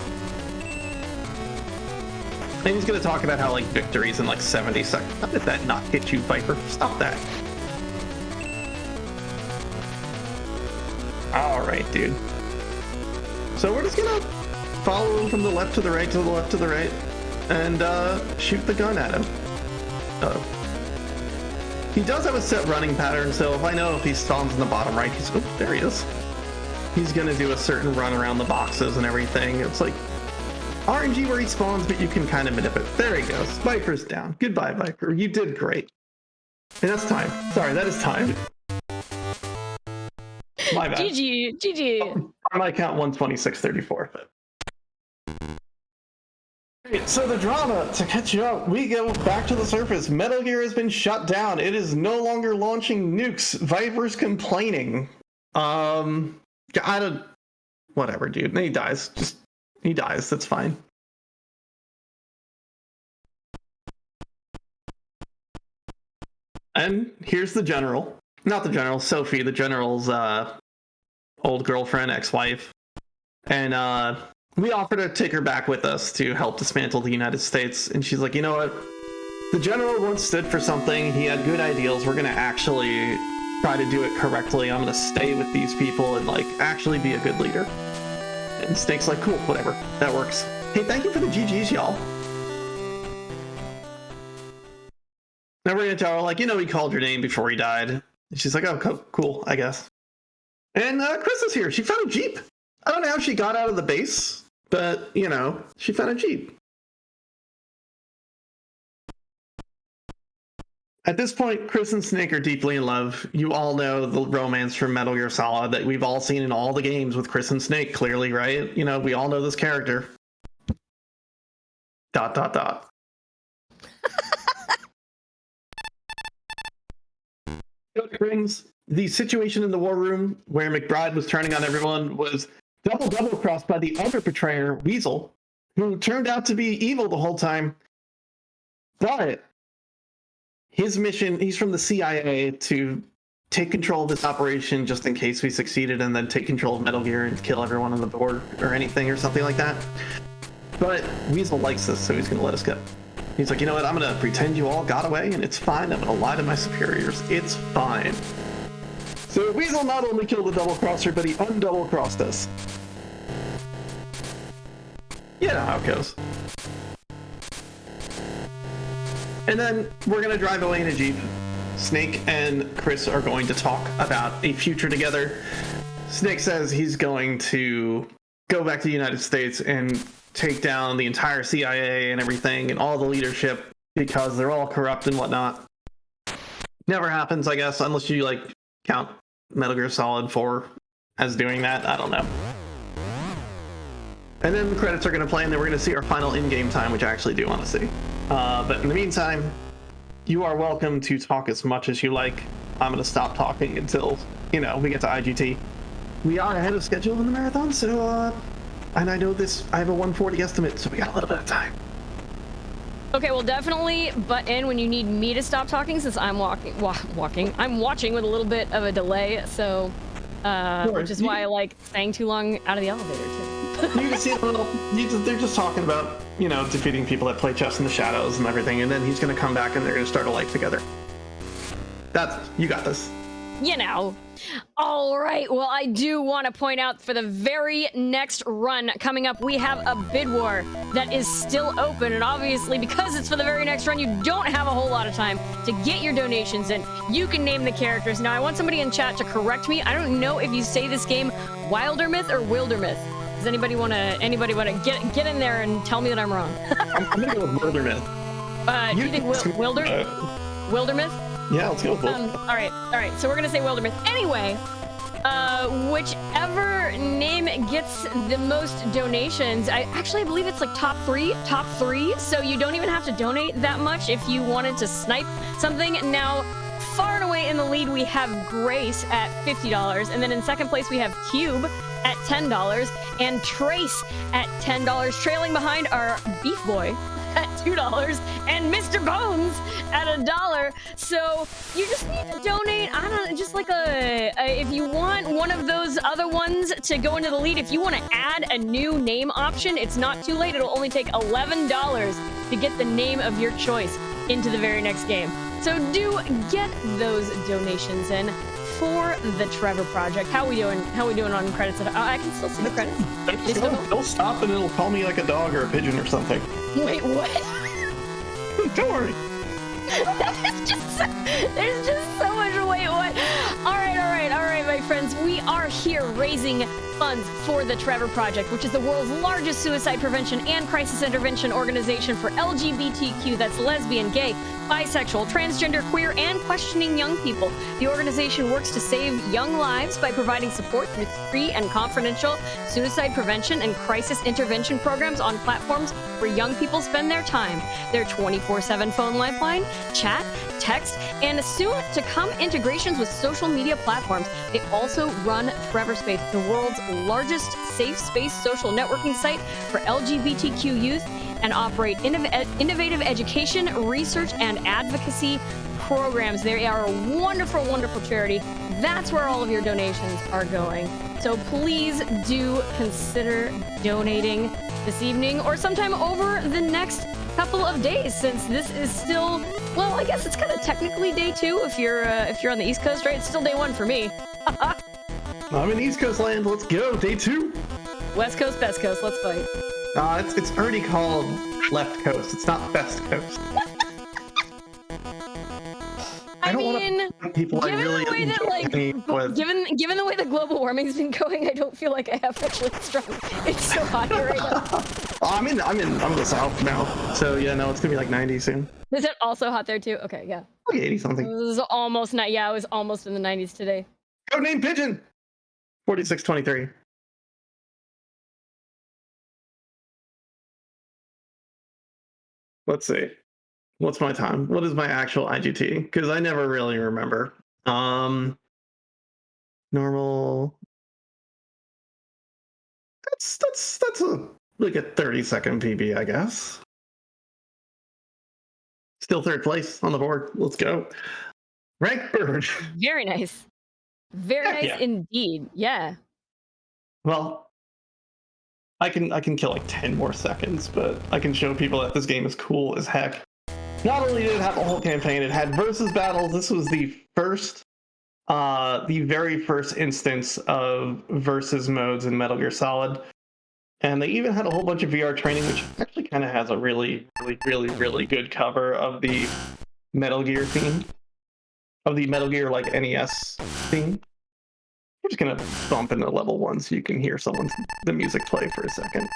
And he's going to talk about how like victories in like 70 seconds. How did that not hit you, Viper? Stop that. Alright, dude. So we're just going to follow him from the left to the right to the left to the right and shoot the gun at him. Uh-oh. He does have a set running pattern, so if I know if he spawns in the bottom right, there he is. He's gonna do a certain run around the boxes and everything. It's like RNG where he spawns, but you can kind of manipulate. There he goes. Viper's down. Goodbye, Viper. You did great. And that's time. Sorry, that is time. My bad. GG. I might count 126.34, but. So the drama, to catch you up, we go back to the surface. Metal Gear has been shut down. It is no longer launching nukes. Viper's complaining. Whatever, dude. And he dies. He dies. That's fine. And here's the general. Not the general, Sophie, the general's old girlfriend, ex-wife. And we offered to take her back with us to help dismantle the United States. And she's like, you know what? The general once stood for something. He had good ideals. We're going to actually try to do it correctly. I'm going to stay with these people and like actually be a good leader. And Snake's like, cool, whatever. That works. Hey, thank you for the GGs, y'all. Now we're going to tell her, like, you know, he called your name before he died. And she's like, oh, cool, I guess. And Chris is here. She found a Jeep. I don't know how she got out of the base, but, you know, she found a Jeep. At this point, Chris and Snake are deeply in love. You all know the romance from Metal Gear Solid that we've all seen in all the games with Chris and Snake, clearly, right? You know, we all know this character. ... Brings the situation in the war room where McBride was turning on everyone was double crossed by the other betrayer, Weasel, who turned out to be evil the whole time. But his mission, he's from the CIA to take control of this operation just in case we succeeded, and then take control of Metal Gear and kill everyone on the board or anything or something like that. But Weasel likes this, so he's going to let us go. He's like, you know what, I'm going to pretend you all got away, and it's fine. I'm going to lie to my superiors. It's fine. So Weasel not only killed the double-crosser, but he undouble-crossed us. You know how it goes. And then we're going to drive away in a Jeep. Snake and Chris are going to talk about a future together. Snake says he's going to go back to the United States and take down the entire CIA and everything and all the leadership because they're all corrupt and whatnot. Never happens, I guess, unless you like count Metal Gear Solid 4 as doing that. I don't know. And then the credits are going to play, and then we're going to see our final in-game time, which I actually do want to see. But in the meantime, you are welcome to talk as much as you like. I'm going to stop talking until, you know, we get to IGT. We are ahead of schedule in the marathon, so and I know this, I have a 1:40 estimate, so we got a little bit of time. Okay, well, definitely butt in when you need me to stop talking, since I'm I'm watching with a little bit of a delay, so, which is why I like staying too long out of the elevator, too. You can see a little, they're just talking about, you know, defeating people that play chess in the shadows and everything, and then he's going to come back and they're going to start a life together. You got this. You know. All right, well, I do want to point out for the very next run coming up, we have a bid war that is still open, and obviously because it's for the very next run, you don't have a whole lot of time to get your donations in. You can name the characters. Now, I want somebody in chat to correct me. I don't know if you say this game Wildermyth or Wildermyth. Does anybody want to get in there and tell me that I'm wrong? I'm gonna go with Wildermyth. You think Wildermyth? Yeah, let's go with both. All right. So we're gonna say Wildermyth. Anyway, whichever name gets the most donations, I believe it's like top three. So you don't even have to donate that much if you wanted to snipe something. Now, far and away in the lead, we have Grace at $50, and then in second place we have Cube at $10 and Trace at $10. Trailing behind are Beef Boy at $2 and Mr. Bones at $1. So you just need to donate, I don't know, just like if you want one of those other ones to go into the lead, if you want to add a new name option, it's not too late. It'll only take $11 to get the name of your choice into the very next game. So do get those donations in for the Trevor Project. How we doing on credits? I can still see the credits. It'll stop and it'll call me like a dog or a pigeon or something. Wait, what? Don't worry. There's just so much. Wait, what? All right, my friends. We are here raising funds for the Trevor Project, which is the world's largest suicide prevention and crisis intervention organization for LGBTQ, that's lesbian, gay, bisexual, transgender, queer, and questioning young people. The organization works to save young lives by providing support through free and confidential suicide prevention and crisis intervention programs on platforms where young people spend their time. Their 24/7 phone lifeline, chat, text, and soon-to-come integrations with social media platforms. They also run Trevor Space, the world's largest safe space social networking site for LGBTQ youth, and operate innovative education, research, and advocacy programs. They are a wonderful, wonderful charity. That's where all of your donations are going. So please do consider donating this evening or sometime over the next couple of days, since this is still, well, I guess it's kind of technically day 2 if you're on the East Coast, right? It's still day 1 for me. I'm in East Coast land. Let's go. Day 2. West Coast, best coast. Let's fight. It's already called Left Coast. It's not Best Coast. I I don't mean, want to people I given really the way that, enjoy like, hanging with. given the way the global warming's been going, I don't feel like I have much lip strong. It's so hot here right now. Oh, I'm in the south now, so yeah, no, it's gonna be like 90 soon. Is it also hot there too? Okay, yeah. Like 80 something. It was almost not. Yeah, it was almost in the 90s today. Codename Pigeon. 4623. Let's see. What's my time? What is my actual IGT? Because I never really remember. Normal. That's a like a 30-second PB, I guess. Still third place on the board. Let's go. Rank bird. Very nice. Very nice Yeah. indeed. Yeah. Well, I can kill like 10 more seconds, but I can show people that this game is cool as heck. Not only did it have a whole campaign, it had versus battles. This was the very first instance of versus modes in Metal Gear Solid. And they even had a whole bunch of VR training, which actually kind of has a really good cover of the Metal Gear theme. Of the Metal Gear, like, NES theme. We're just gonna bump into level 1 so you can hear the music play for a second.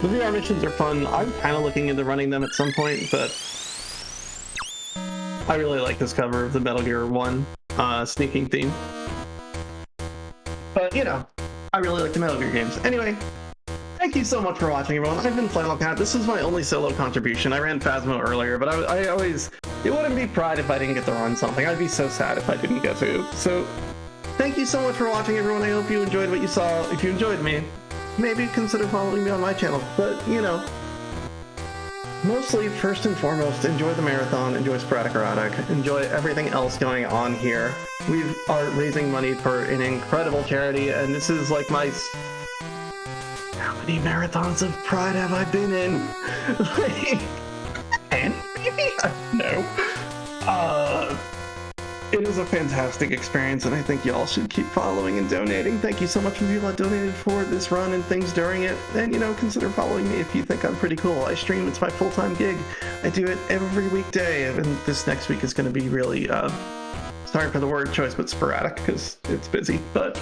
The VR missions are fun. I'm kind of looking into running them at some point, but I really like this cover of the Metal Gear 1 sneaking theme. But, you know, I really like the Metal Gear games. Anyway, thank you so much for watching, everyone. I've been Flannelkat. This is my only solo contribution. I ran Phasmo earlier, but I always... It wouldn't be Pride if I didn't get to run something. I'd be so sad if I didn't get to. So, thank you so much for watching, everyone. I hope you enjoyed what you saw. If you enjoyed me, maybe consider following me on my channel. But, you know, mostly, first and foremost, enjoy the marathon, enjoy Sporadic Erotic, enjoy everything else going on here. We are raising money for an incredible charity, and this is like my... How many marathons of Pride have I been in? Like, 10, maybe? No. It is a fantastic experience, and I think y'all should keep following and donating. Thank you so much for people that donated for this run and things during it. And, you know, consider following me if you think I'm pretty cool. I stream. It's my full-time gig. I do it every weekday, and this next week is going to be really, sorry for the word choice, but sporadic, because it's busy. But,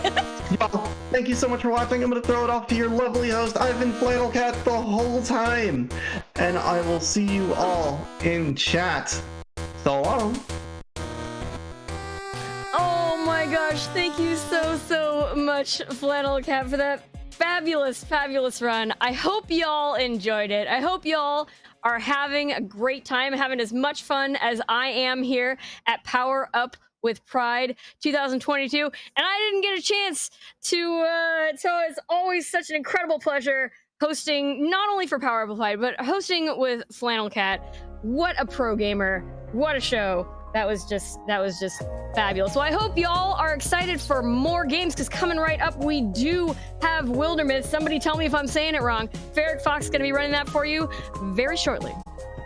y'all, thank you so much for watching. I'm going to throw it off to your lovely host. I've been Flannelkat the whole time, and I will see you all in chat. So long. Oh my gosh, thank you so much, Flannelkat, for that fabulous run. I hope y'all enjoyed it. I hope y'all are having a great time, having as much fun as I am here at Power Up with Pride 2022. And I didn't get a chance to, so it's always such an incredible pleasure hosting, not only for Power Up with Pride, but hosting with Flannelkat. What a pro gamer. What a show. That was just fabulous. So I hope y'all are excited for more games, because coming right up, we do have Wildermyth. Somebody tell me if I'm saying it wrong. Ferric Fox is going to be running that for you very shortly.